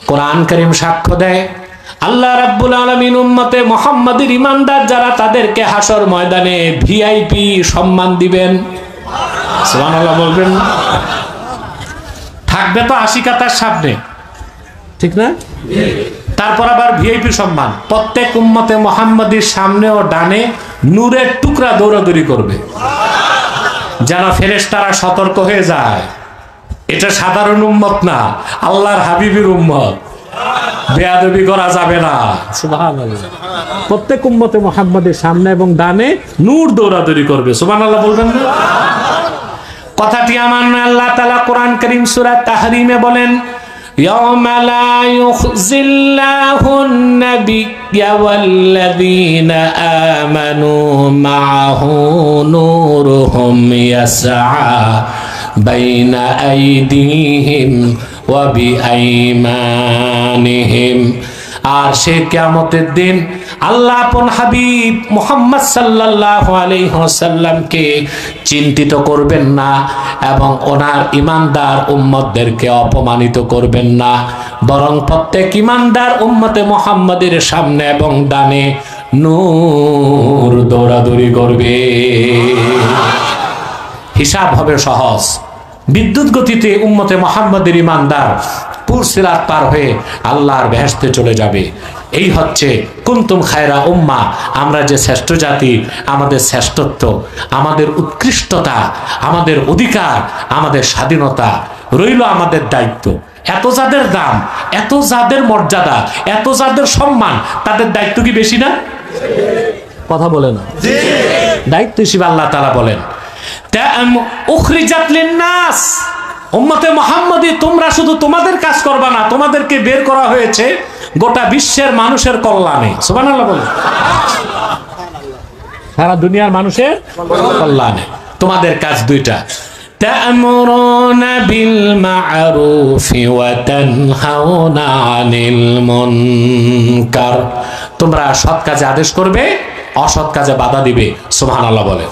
কোরআন কারীম সাক্ষ্য দেয় আল্লাহ রাব্বুল আলামিন উম্মতে মুহাম্মাদের ঈমানদার যারা, তাদেরকে হাসর ময়দানে ভিআইপি সম্মান দিবেন। সুবহানাল্লাহ বলবেন? থাকবে তো 80 কাতার সামনে, ঠিক না? তারপর আবার ভিআইপি সম্মান। প্রত্যেক উম্মতে মুহাম্মাদির সামনে ও ডানে নূরের টুকরা দৌড়াদৌড়ি করবে, যেন ফেরেশতারা সতর্ক হয়ে যায়, এটা সাধারণ উম্মত না, আল্লাহর হাবিবের উম্মত, বেয়াদবি করা যাবে না। সুবহানাল্লাহ। প্রত্যেক উম্মতে মুহাম্মাদের সামনে এবং ডানে নূর দৌড়াদৌড়ি করবে। সুবহানাল্লাহ বলবেন না? কথাটি আমার নয়, আল্লাহ তাআলা কোরআন কারীম সূরা তাহরিমে বলেন, ইয়াওমা লা ইউখজিল্লাহুন নাবিয়্যা ওয়াল্লাযীনা আমানু মাআহু নূরুহুম ইয়াসআ বাইনা আইদিহিম ওয়া বিআইমানিহিম। আর সে কিয়ামতের দিন আল্লাহ আপন হাবিব মুহাম্মদ সাল্লাল্লাহু আলাইহি ওয়াসাল্লামকে চিন্তিত করবেন না এবং ওনার ঈমানদার উম্মতদেরকে অপমানিত করবেন না, বরং প্রত্যেক ঈমানদার উম্মতে মুহাম্মাদের সামনে এবং ডানে নূর দৌড়াদৌড়ি করবে। হিসাব হবে সহজ। বিদ্যুৎ গতিতে উম্মতে মুহাম্মাদের ঈমানদার পুরসিরাত পার হয়ে আল্লাহর বেহেশতে চলে যাবে। এই হচ্ছে কুনতুম খায়রা উম্মাহ, আমরা যে শ্রেষ্ঠ জাতি, আমাদের শ্রেষ্ঠত্ব, আমাদের উৎকৃষ্টতা, আমাদের অধিকার, আমাদের স্বাধীনতা রইল আমাদের দায়িত্ব। এত যাদের দাম, এত যাদের মর্যাদা, এত যাদের সম্মান, তাদের দায়িত্ব কি বেশি না? কথা বলে না? দায়িত্ব হিসেবে আল্লাহ তাআলা বলেন, উখরিজাত লিন-নাস, উম্মতে মুহাম্মাদি তোমরা শুধু তোমাদের কাজ করবা না, তোমাদেরকে বের করা হয়েছে গোটা বিশ্বের মানুষের কল্যাণে। সুবহানাল্লাহ বলেন। সারা দুনিয়ার মানুষের কল্যাণে তোমাদের কাজ দুইটা, তা'মুরুনা বিল মা'রুফি ওয়া তানহাউনা আনিল মুনকার, তোমরা সৎ কাজে আদেশ করবে, অসৎ কাজে বাধা দিবে। সুবহানাল্লাহ বলেন।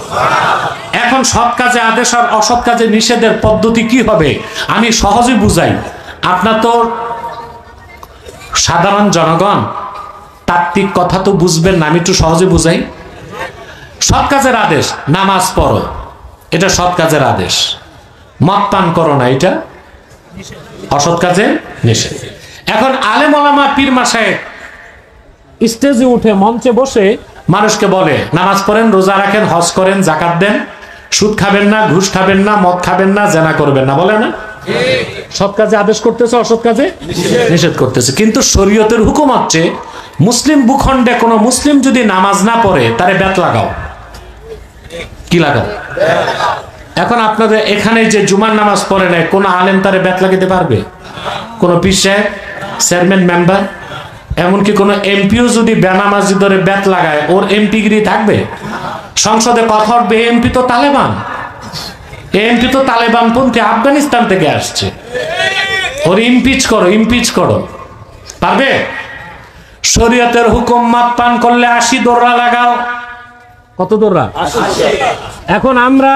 এখন সৎ কাজে আদেশ আর অসৎ কাজে নিষেধের পদ্ধতি কি হবে আমি সহজে বুঝাই। আপনার তো সাধারণ জনগণ, তাত্ত্বিক কথা তো বুঝবেন না, আমি একটু সহজে বুঝাই। সৎ কাজের আদেশ, নামাজ পড়ো, এটা সৎ কাজের আদেশ। মদ পান করো না, এটা অসৎ কাজে নিষেধ। এখন আলেম ওলামা পীর মাশায়েখ স্টেজে উঠে মঞ্চে বসে মানুষকে বলে নামাজ পড়েন, রোজা রাখেন, হজ করেন, যাকাত দেন, সুদ খাবেন না, ঘুষ খাবেন না, মদ খাবেন না, জেনা করবেন না, বলে না? সৎ কাজে আদেশ করতেছে, অসৎ কাজে নিষেধ করতেছে। কিন্তু শরীয়তের হুকুম হচ্ছে মুসলিম ভূখণ্ডে কোনো মুসলিম যদি নামাজ না পড়ে তারে বেত লাগাও। কি লাগাও? এখন আপনাদের এখানে যে জুমার নামাজ পড়ে নাই, কোন আলেম তারে বেত লাগাতে পারবে? কোন পীর সাহেব, চেয়ারম্যান, মেম্বার, এমনকি কোন এমপিও যদি বেনামাজি ধরে বেত লাগায়, ওর এমপিগিরি থাকবে? সংসদে কথা উঠবে, এমপি তো তালেবান, এমপি তো তালেবান পন্থী, আফগানিস্তান থেকে আসছে, ওর ইমপিচ করো, ইমপিচ করো, পারবে? শরীয়তের হুকুম মদ পান করলে 80 দোররা লাগাও। কত দোররা? এখন আমরা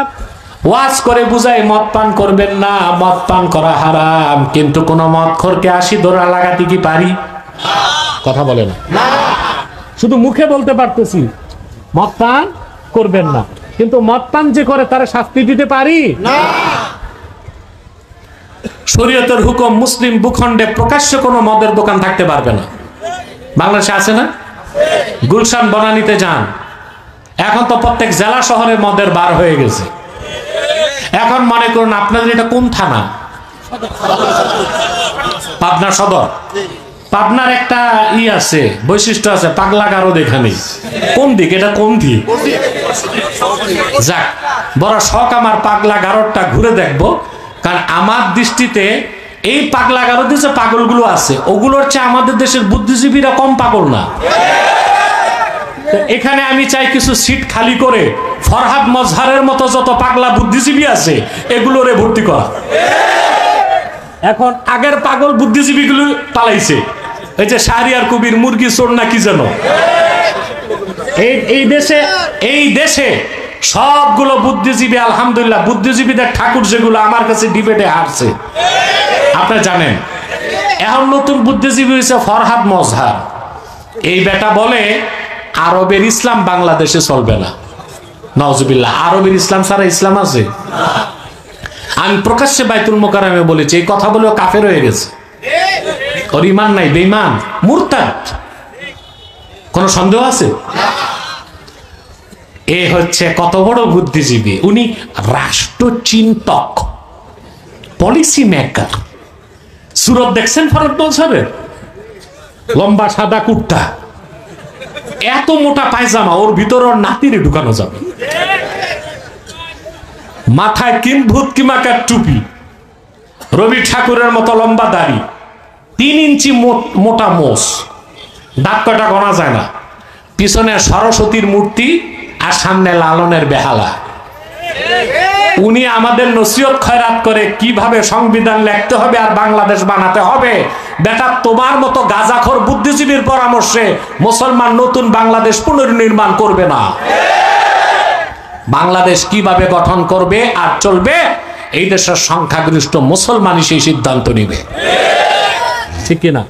ওয়াজ করে বুঝাই মদ পান করবেন না, মদ পান করা হারাম, কিন্তু কোন মদখোরকে 80 দোররা লাগাতে কি পারি? কথা বলে না। শুধু মুখে বলতে পারতেছি মদ পান করবেন না, কিন্তু মদ পান যে করে তার শাস্তি দিতে পারি না। শরীয়তের হুকুম মুসলিম ভূখণ্ডে প্রকাশ্য কোনো মদের দোকান থাকতে পারবে না। বাংলাদেশে আছে না? গুলশান বনানীতে যান, এখন তো প্রত্যেক জেলা শহরে মদের বার হয়ে গেছে। এখন মনে করুন আপনাদের এটা কোন থানা? পাবনা সদর। পাবনার একটা আছে, বৈশিষ্ট্য আছে, পাগলা গারদ এখানে। কোন দিক এটা? কোন দিক? যাক, বড় শখ আমার পাগলা গারদটা ঘুরে দেখবো, কারণ আমার দৃষ্টিতে এই পাগলা গারদে যে পাগলগুলো আছে ওগুলোর চেয়ে আমাদের দেশের বুদ্ধিজীবীরা কম পাগল না। এখানে আমি চাই কিছু সিট খালি করে ফরহাদ মজহারের মতো যত পাগলা বুদ্ধিজীবী আছে এগুলোরে ভর্তি করা। এখন আগের পাগল বুদ্ধিজীবী গুলো পালাইছে, এই যে শাহরিয়ার কবির মুরগি চোর না কি যেন। এই দেশে সবগুলো বুদ্ধিজীবী আলহামদুলিল্লাহ, বুদ্ধিজীবীদের ঠাকুর যেগুলো আমার কাছে ডিবেটে হারছে আপনারা জানেন। এখন নতুন বুদ্ধিজীবী হয়েছে ফরহাদ মজহার। এই বেটা বলে আরবের ইসলাম বাংলাদেশে চলবে না। নাউজুবিল্লাহ, আরবের ইসলাম ছাড়া ইসলাম আছে? আমি প্রকাশ্যে বাইতুল মোকাররমে বলেছি, এই কথা বলেও কাফের হয়ে গেছে। ওর ইমান নাই, বেঈমান, মুরতাদ। কোন সন্দেহ আছে? এ হচ্ছে কত বড় বুদ্ধিজীবী। উনি রাষ্ট্রচিন্তক, পলিসি মেকার। সুরত দেখছেন ফরহাদ মজহারের? লম্বা সাদা কুর্তা, এত মোটা পায়জামা, ওর ভিতর ওর নাতিরে ঢুকানো যাবে। মাথায় কিম্ভূত কিমাকার টুপি, রবি ঠাকুরের মতো লম্বা দাড়ি, 3 ইঞ্চি মোটা মোষ, দাঁত কটা গোনা যায় না, পিছনে সরস্বতীর মূর্তি আর সামনে লালনের বেহালা। উনি আমাদের নসিহত খয়রাত করে কিভাবে সংবিধান লিখতে হবে আর বাংলাদেশ বানাতে হবে। বেটা, তোমার মতো গাঁজাখোর বুদ্ধিজীবীর পরামর্শে মুসলমান নতুন বাংলাদেশ পুনর্নির্মাণ করবে না। বাংলাদেশ কিভাবে গঠন করবে আর চলবে, এই দেশের সংখ্যাগরিষ্ঠ মুসলমানই সেই সিদ্ধান্ত নিবে। ঠিক কিনা?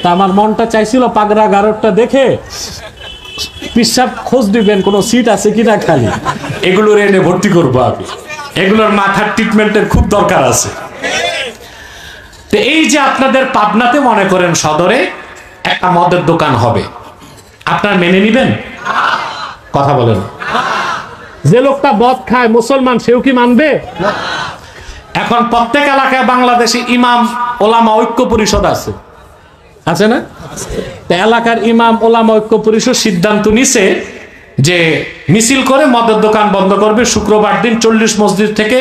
তা আমার মনটা চাইছিল পাগড়া গারদটা দেখে পিসাব খোঁজ দিবেন কোন সিট আছে কিনা খালি, এগুলোর এনে ভর্তি করবো আমি। এগুলোর মাথার ট্রিটমেন্টের খুব দরকার আছে। তো এই যে আপনাদের পাবনাতে মনে করেন সদরে একটা মদের দোকান হবে, আপনার মেনে নিবেন? কথা বলেন। যে লোকটা মদ খায় মুসলমান, সেও কি মানবে? এখন প্রত্যেক এলাকায় বাংলাদেশে ইমাম ওলামা ঐক্য পরিষদ আছে, আছে না? এলাকার ইমাম ওলামা ঐক্য পরিষদ সিদ্ধান্ত নিছে যে মিছিল করে মদের দোকান বন্ধ করবে। শুক্রবার দিন 40 মসজিদ থেকে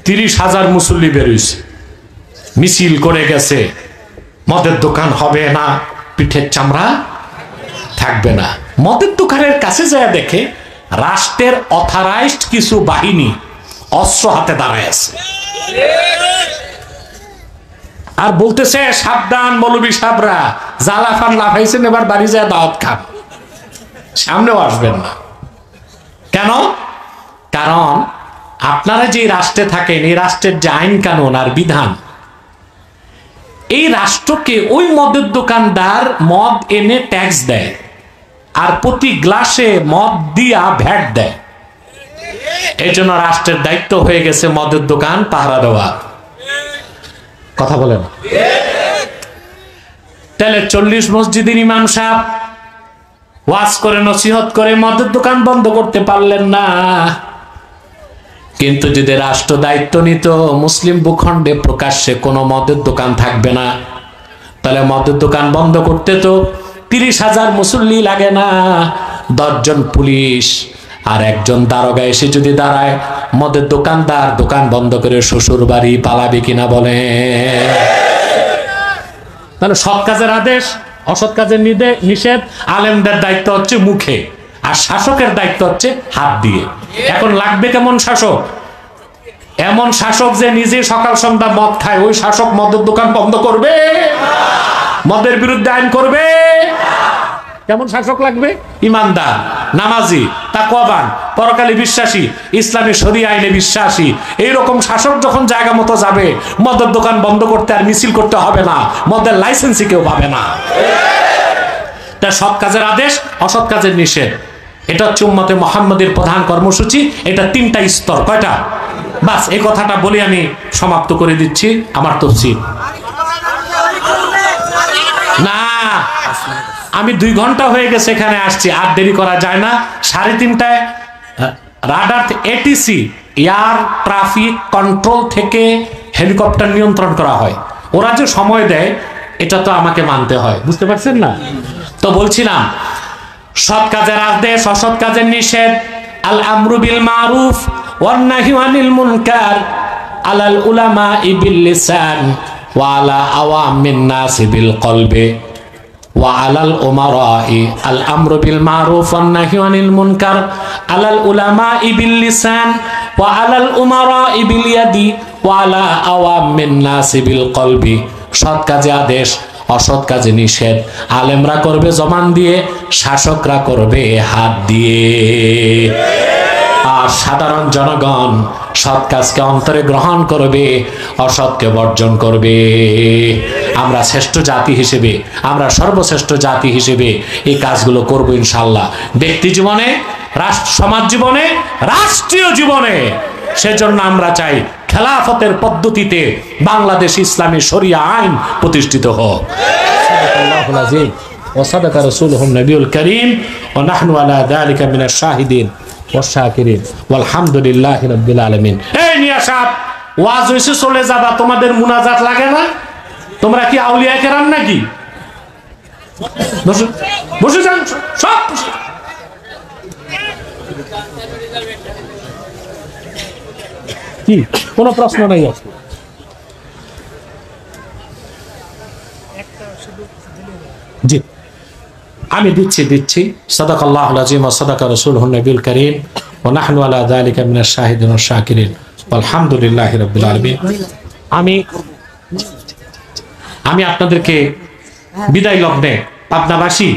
30,000 মুসল্লি বেরোইছে, মিছিল করে গেছে। মদের দোকান হবে না, পিঠের চামড়া থাকবে না। মদের দোকানের কাছে যায় দেখে রাষ্ট্রের অথরাইজড কিছু বাহিনী অস্ত্র হাতে দাঁড়ায় আছে আর বলতেছে, সাবধান মৌলবী সাহেবরা, জালাফান লাফাইছেন, এবার বাড়ি যায় দাওয়াত খান, সামনেও আসবেন না। কেন? কারণ আপনারা যে রাষ্ট্রে থাকেন, এই রাষ্ট্রের যে আইন কানুন আর বিধান, এই রাষ্ট্রকে ওই মদের দোকানদার মদ এনে ট্যাক্স দেয় আর প্রতি গ্লাসে মদ দিয়া ভ্যাট দেয়। এই জন্য রাষ্ট্রের দায়িত্ব হয়ে গেছে মদের দোকান পাহারা দেওয়া। কথা বলেন। তাহলে 40 মসজিদের ইমাম সাহেব ওয়াজ করে নসিহত করে মদের দোকান বন্ধ করতে পারলেন না, কিন্তু যদি রাষ্ট্র দায়িত্ব নিত মুসলিম ভূখণ্ডে প্রকাশ্যে কোনো মদের দোকান থাকবে না, তাহলে মদের দোকান বন্ধ করতে তো 30,000 মুসল্লি লাগে না, 10 জন পুলিশ আর 1 জন দারোগা এসে যদি দাঁড়ায়, মদের দোকানদার দোকান বন্ধ করে শ্বশুর বাড়ি পালাবে কিনা বলে? তাহলে সৎ কাজের আদেশ, অসৎ কাজের নিষেধ। আলেমদের দায়িত্ব হচ্ছে মুখে, আর শাসকের দায়িত্ব হচ্ছে হাত দিয়ে। এখন লাগবে কেমন শাসক? এমন শাসক যে নিজে সকাল সন্ধ্যা মদ খায়, ওই শাসক মদের দোকান বন্ধ করবে, মদের বিরুদ্ধে আইন করবে। কেমন শাসক লাগবে? ইমানদার, নামাজি, তাকওয়াবান, পরকালে বিশ্বাসী, ইসলামী শরিয়া আইনে বিশ্বাসী। এইরকম শাসক যখন জায়গা মতো যাবে, মদের দোকান বন্ধ করতে আর মিছিল করতে হবে না, মদের লাইসেন্সই কেউ পাবে না। তা সৎ কাজের আদেশ, অসৎ কাজের নিষেধ, এটা হচ্ছে উম্মতে মুহাম্মাদের প্রধান কর্মসূচি। এটা 3টা স্তর। কয়টা? বাস এই কথাটা বলে আমি সমাপ্ত করে দিচ্ছি আমার তফসির। না না, আমি 2 ঘন্টা হয়ে গেছে এখানে আসছি, আর দেরি করা যায় না। 3:30টায় radar ATC air traffic control থেকে হেলিকপ্টার নিয়ন্ত্রণ করা হয়। ওরা যে সময় দেয় এটা তো আমাকে মানতে হয়, বুঝতে পারছেন না? তো বলছিলাম, সৎ কাজের আদেশ, অসৎ কাজের নিষেধ, আল আমরু বিল মারুফ ওয়ান নাহি আনিল মুনকার, আলাল উলামা বিল লিসান ওয়া আলা আওয়ামিন নাস বিল কলবি ওয়া আলাল উমারা'i আল আমরু বিল মারুফ ওয়ান নাহি আনিল মুনকার, আলাল উলামা বিল লিসান ওয়া আলাল উমারা'i বিল ইয়াদি ওয়া আলা আওয়ামিন নাস বিল কলবি। সৎ কাজে আদেশ, অসৎ কাজে নিষেধ। আলেমরা করবে জবান দিয়ে, শাসকরা করবে হাত দিয়ে, আর সাধারণ জনগণ সৎ কাজকে অন্তরে গ্রহণ করবে, অসৎকে বর্জন করবে। আমরা শ্রেষ্ঠ জাতি হিসেবে, আমরা সর্বশ্রেষ্ঠ জাতি হিসেবে এই কাজগুলো করব ইনশাআল্লাহ, ব্যক্তি জীবনে, সমাজ জীবনে, রাষ্ট্রীয় জীবনে। সেজন্য আমরা চাই খেলাফতের পদ্ধতিতে বাংলাদেশ ইসলামী শরিয়া আইন প্রতিষ্ঠিত হোক। সাদাকাল্লাহুল আযীম ওয়া সাদাকা রাসূলুহুন নবিয়ুল কারীম ওয়া নাহনু আলা যালিকা মিনাশ শাহিদিন ওয়াশ শাকিরিন ওয়াল হামদুলিল্লাহি রাব্বিল আলামিন। এই নিয়া সাহেব, ওয়াজ হইছে চলে যাবা, তোমাদের মুনাজাত লাগে না? তোমরা কি আউলিয়া কেরাম নাকি? বসে বসে যান সব। কি কোনো প্রশ্ন নাই? জি আমি দিচ্ছি। সাদাকাল্লাহুল আযীম ওয়া সাদাকা রাসূলুহুন নবিয়ুল কারীম ওয়া নাহনু আলা যালিকা মিনাশ শাহিদিন ওয়াশ শাকিরিন ওয়াল হামদুলিল্লাহি রাব্বিল আলামিন। আমি আপনাদেরকে বিদায় লগ্নে পাবনাবাসী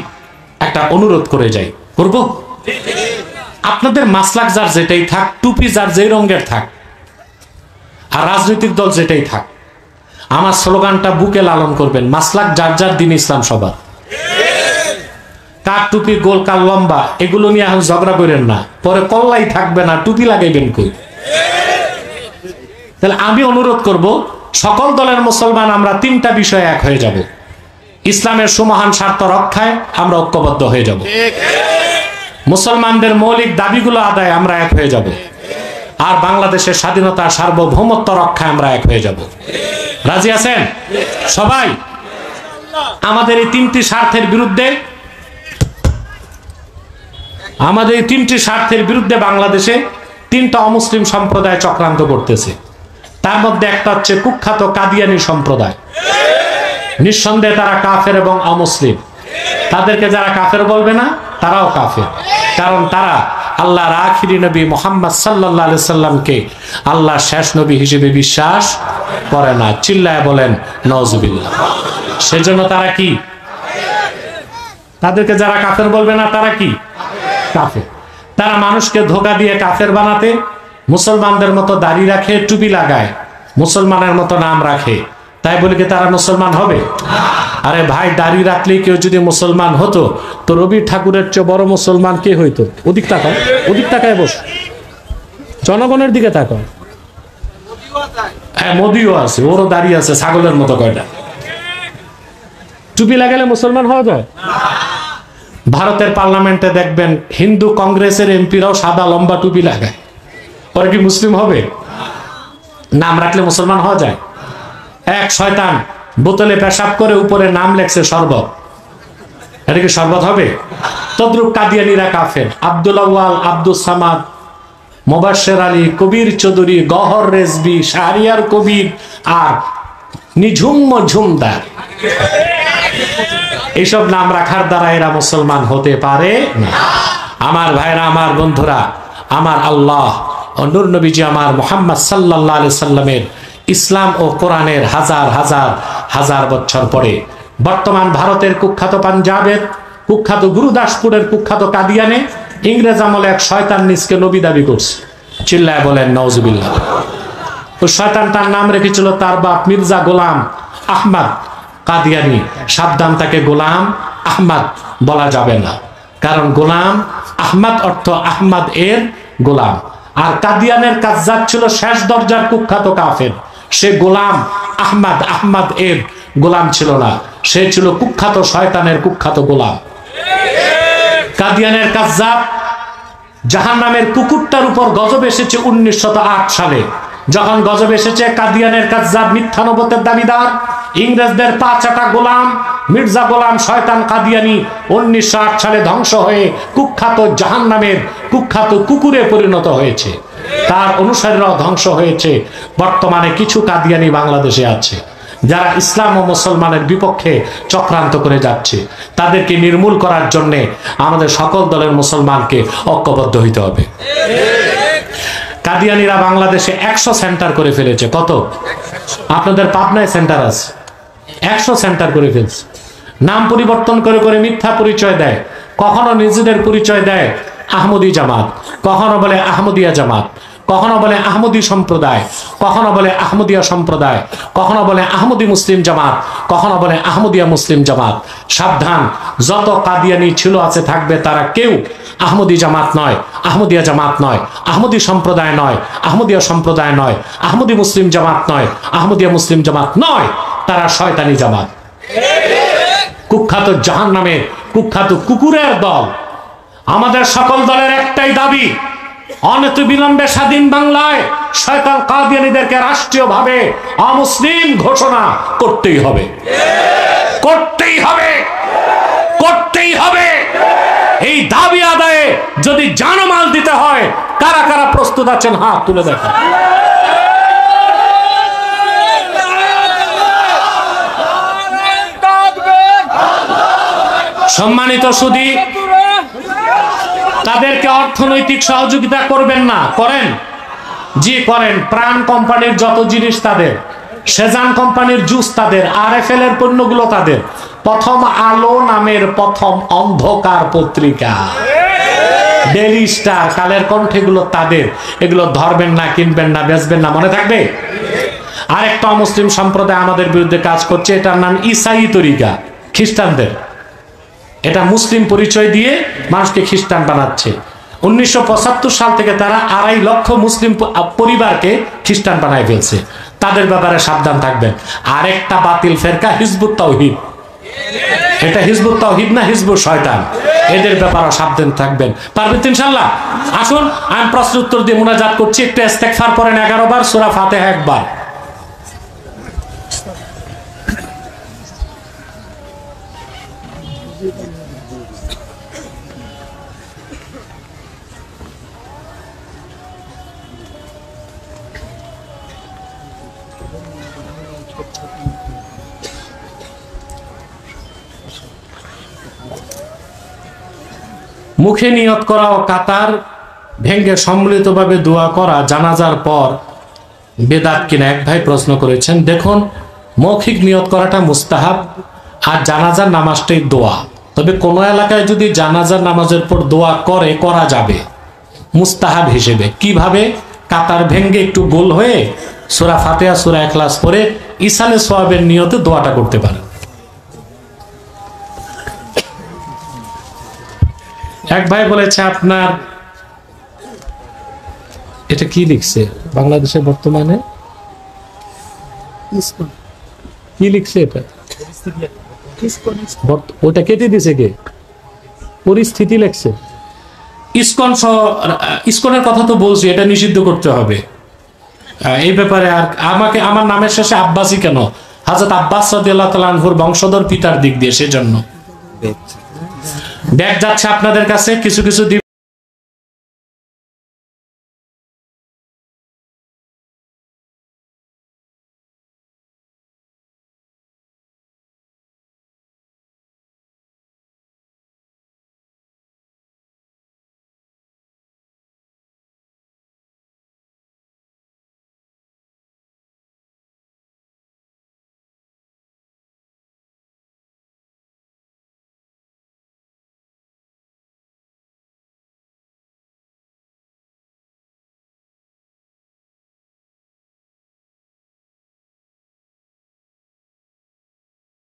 একটা অনুরোধ করে যাই, করব? আপনাদের মাসলাক যার যেটাই থাক, টুপি যার যেই রঙের থাক, আর রাজনৈতিক দল যেটাই থাক, আমার স্লোগানটা বুকে লালন করবেন, মাসলাক যার যার, দিন ইসলাম সবার। কার টুপি গোল কার লম্বা এগুলো নিয়ে এখন ঝগড়া করেন না, পরে কল্লাই থাকবে না, টুপি লাগাইবেন কই? তাহলে আমি অনুরোধ করব, সকল দলের মুসলমান আমরা 3টা বিষয়ে এক হয়ে যাব। ইসলামের সুমহান স্বার্থ রক্ষায় আমরা ঐক্যবদ্ধ হয়ে যাব, মুসলমানদের মৌলিক দাবিগুলো আদায় আমরা এক হয়ে যাব, আর বাংলাদেশের স্বাধীনতা সার্বভৌমত্ব রক্ষায় আমরা এক হয়ে যাব। রাজি আছেন সবাই? আমাদের এই 3টি স্বার্থের বিরুদ্ধে, বাংলাদেশে 3টা অমুসলিম সম্প্রদায় চক্রান্ত করতেছে। তার মধ্যে একটা হচ্ছে কুখ্যাত কাদিয়ানি সম্প্রদায়। নিঃসন্দেহে তারা কাফের এবং অমুসলিম। তাদেরকে যারা কাফের বলবে না, তারাও কাফের, কারণ তারা আল্লাহর আখিরি নবী মুহাম্মদ সাল্লাল্লাহু আলাইহি সাল্লামকে আল্লাহর শেষ নবী হিসেবে বিশ্বাস করে না। চিল্লায় বলেন নাউজুবিল্লাহ। সেজন্য তারা কি? তাদেরকে যারা কাফের বলবে না, তারা কি? কাফের। তারা মানুষকে ধোঁকা দিয়ে কাফের বানাতে, মুসলমানদের মতো দাড়ি রাখে, টুপি লাগায়, মুসলমানের মতো নাম রাখে, তাই বলে কি তারা মুসলমান হবে? আরে ভাই, দাড়ি রাখলেই কেউ যদি মুসলমান হতো, তো রবি ঠাকুরের চেয়ে বড় মুসলমান কে হইতো? ওদিক তাকাও, ওদিক তাকায় বস, জনগণের দিকে তাকাও। হ্যাঁ, মোদিও আছে, ওরও দাড়ি আছে ছাগলের মতো কয়টা। টুপি লাগালে মুসলমান হওয়া যায়? ভারতের পার্লামেন্টে দেখবেন হিন্দু কংগ্রেসের এমপিরাও সাদা লম্বা টুপি লাগায়, ওরা কি মুসলিম হবে? নাম রাখলে মুসলমান হওয়া যায়? এক শয়তান বোতলে পেশাব করে উপরে নাম লেখছে শরবত, এটা কি শরবত হবে? তদ্রুপ কাদিয়ানীরা কাফের। আব্দুল আউয়াল, আব্দুল সামাদ, মোবাশ্বের আলী, কবির চৌধুরী, গহর রেজবি, শাহরিয়ার কবির আর নিঝুম ঝুমদার, এইসব নাম রাখার দ্বারা এরা মুসলমান হতে পারে না। আমার ভাইরা, আমার বন্ধুরা, আমার আল্লাহ ও নূর নবীজি আমার মুহাম্মদ সাল্লাল্লাহু আলাইহি সাল্লামের ইসলাম ও কোরআনের হাজার হাজার হাজার বছর পরে বর্তমান ভারতের কুখ্যাত পাঞ্জাবের কুখ্যাত গুরুদাসপুরের কুখ্যাত কাদিয়ানে ইংরেজ আমলে এক শয়তান নিজকে নবী দাবি করছে। চিল্লায় বলেন নাউজুবিল্লাহ। তো শয়তান তার নাম রেখেছিল তার বাপ মির্জা গোলাম আহমদ কাদিয়ানি। সাবধান, তাকে গোলাম আহমদ বলা যাবে না, কারণ গোলাম আহমদ অর্থ আহমদ এর গোলাম, আর কাদিয়ানের কাজ্জাব ছিল শেষ দরজার কুখ্যাত কাফের। সে গোলাম আহমদ এর গোলাম ছিল না, সে ছিল কুখ্যাত শয়তানের কুখ্যাত গোলাম। কাদিয়ানের কাজ্জাব জাহান্নামের কুকুরটার উপর গজব এসেছে 1908 সালে। যখন গজব এসেছে, কাদিয়ানের কাজ্জাব মিথ্যা নবুয়তের দাবিদার, ইংরেজদের পা চাটা গোলাম মির্জা গোলাম শয়তান কাদিয়ানি 1908 সালে ধ্বংস হয়ে কুখ্যাত জাহান্নামের কুখ্যাত কুকুরে পরিণত হয়েছে। তার অনুসারীরাও ধ্বংস হয়েছে। বর্তমানে কিছু কাদিয়ানি বাংলাদেশে আছে যারা ইসলাম ও মুসলমানের বিপক্ষে চক্রান্ত করে যাচ্ছে। তাদেরকে নির্মূল করার জন্য আমাদের সকল দলের মুসলমানকে ঐক্যবদ্ধ হইতে হবে। কাদিয়ানিরা বাংলাদেশে 100 সেন্টার করে ফেলেছে। কত? আপনাদের পাবনায় সেন্টার আছে, 100 সেন্টার করে ফেলছে। নাম পরিবর্তন করে করে মিথ্যা পরিচয় দেয়। কখনো নিজেদের পরিচয় দেয় আহমদী জামাত, কখনো বলে আহমদিয়া জামাত, কখনো বলে আহমদী সম্প্রদায়, কখনো বলে আহমদিয়া সম্প্রদায়, কখনো বলে আহমদী মুসলিম জামাত, কখনো বলে আহমদিয়া মুসলিম জামাত। সাবধান, যত কাদিয়ানি ছিল আছে থাকবে, তারা কেউ আহমদী জামাত নয়, আহমদিয়া জামাত নয়, আহমদী সম্প্রদায় নয়, আহমদিয়া সম্প্রদায় নয়, আহমদী মুসলিম জামাত নয়, আহমদিয়া মুসলিম জামাত নয়, তারা শয়তানি জামাত, কুখ্যাত জাহান্নামের কুখ্যাত কুকুরের দল। আমাদের সকল দলের একটাই দাবি, অনতিবিলম্বে স্বাধীন বাংলায় শয়তান কাদিয়ানীদেরকে রাষ্ট্রীয়ভাবে অমুসলিম ঘোষণা করতেই হবে, করতেই হবে, করতেই হবে। এই দাবি আদায়ে যদি জানমাল দিতে হয়, কারা কারা প্রস্তুত আছেন হাত তুলে দেখেন। সম্মানিত সুধী, তাদেরকে অর্থনৈতিক সহযোগিতা করবেন না? করেন, জি করেন। প্রাণ কোম্পানির যত জিনিস তাদের, সেজান কোম্পানির জুস তাদের, RFL এর পণ্যগুলো তাদের, প্রথম আলো নামের প্রথম অন্ধকার পত্রিকা, ডেইলি স্টার, কালের কণ্ঠেগুলো তাদের। এগুলো ধরবেন না, কিনবেন না, বেচবেন না, মনে থাকবে। আরেকটা মুসলিম সম্প্রদায় আমাদের বিরুদ্ধে কাজ করছে, এটার নাম ইসাই তরিকা, খ্রিস্টানদের। এটা মুসলিম পরিচয় দিয়ে মানুষকে খ্রিস্টান বানাচ্ছে। 1975 সাল থেকে তারা 2.5 লক্ষ মুসলিম পরিবারকে খ্রিস্টান বানায় ফেলছে। তাদের ব্যাপারে সাবধান থাকবেন। আরেকটা বাতিল ফেরকা হিজবুত তাওহীদ, এটা হিজবুত তাওহীদ না হিজবুত শয়তান, এদের ব্যাপারে সাবধান থাকবেন। পারবেন ইনশাআল্লাহ? আসুন, আমি প্রশ্ন উত্তর দিয়ে মুনাজাত করছি। একটু ইস্তেগফার পড়েন 11 বার, সূরা ফাতিহা 1 বার। মুখে নিয়ত করা ও কাতার ভেঙ্গে সম্মিলিতভাবে দোয়া করা জানাজার পর বেদাত কিনা এক ভাই প্রশ্ন করেছেন। দেখুন, মৌখিক নিয়ত করাটা মুস্তাহাব, আর জানাজার নামাজটাই দোয়া। তবে কোন এলাকায় যদি জানাজার নামাজের পর দোয়া করা যাবে মুস্তাহাব হিসেবে। কিভাবে? কাতার ভেঙ্গে একটু গোল হয়ে সূরা ফাতিহা, সূরা ইখলাস পড়ে ইসালে সওয়াবের নিয়তে দোয়াটা করতে পারেন। এক ভাই বলেছে, আপনার এটা কি লিখছে বাংলাদেশে বর্তমানে, কি লিখছে এটা? ওটা কেটে দিছে কে? পরিস্থিতি লিখছে। ইসকনের কথা তো বলছি, এটা নিষিদ্ধ করতে হবে এই ব্যাপারে। আর আমাকে আমার নামের শেষে আব্বাসি কেন? হযরত আব্বাস রাদিয়াল্লাহু তাআলা আনহুর বংশধর পিতার দিক দিয়ে, সেজন্য। ব্যাগ যাচ্ছে আপনাদের কাছে, কিছু কিছু দিবেন।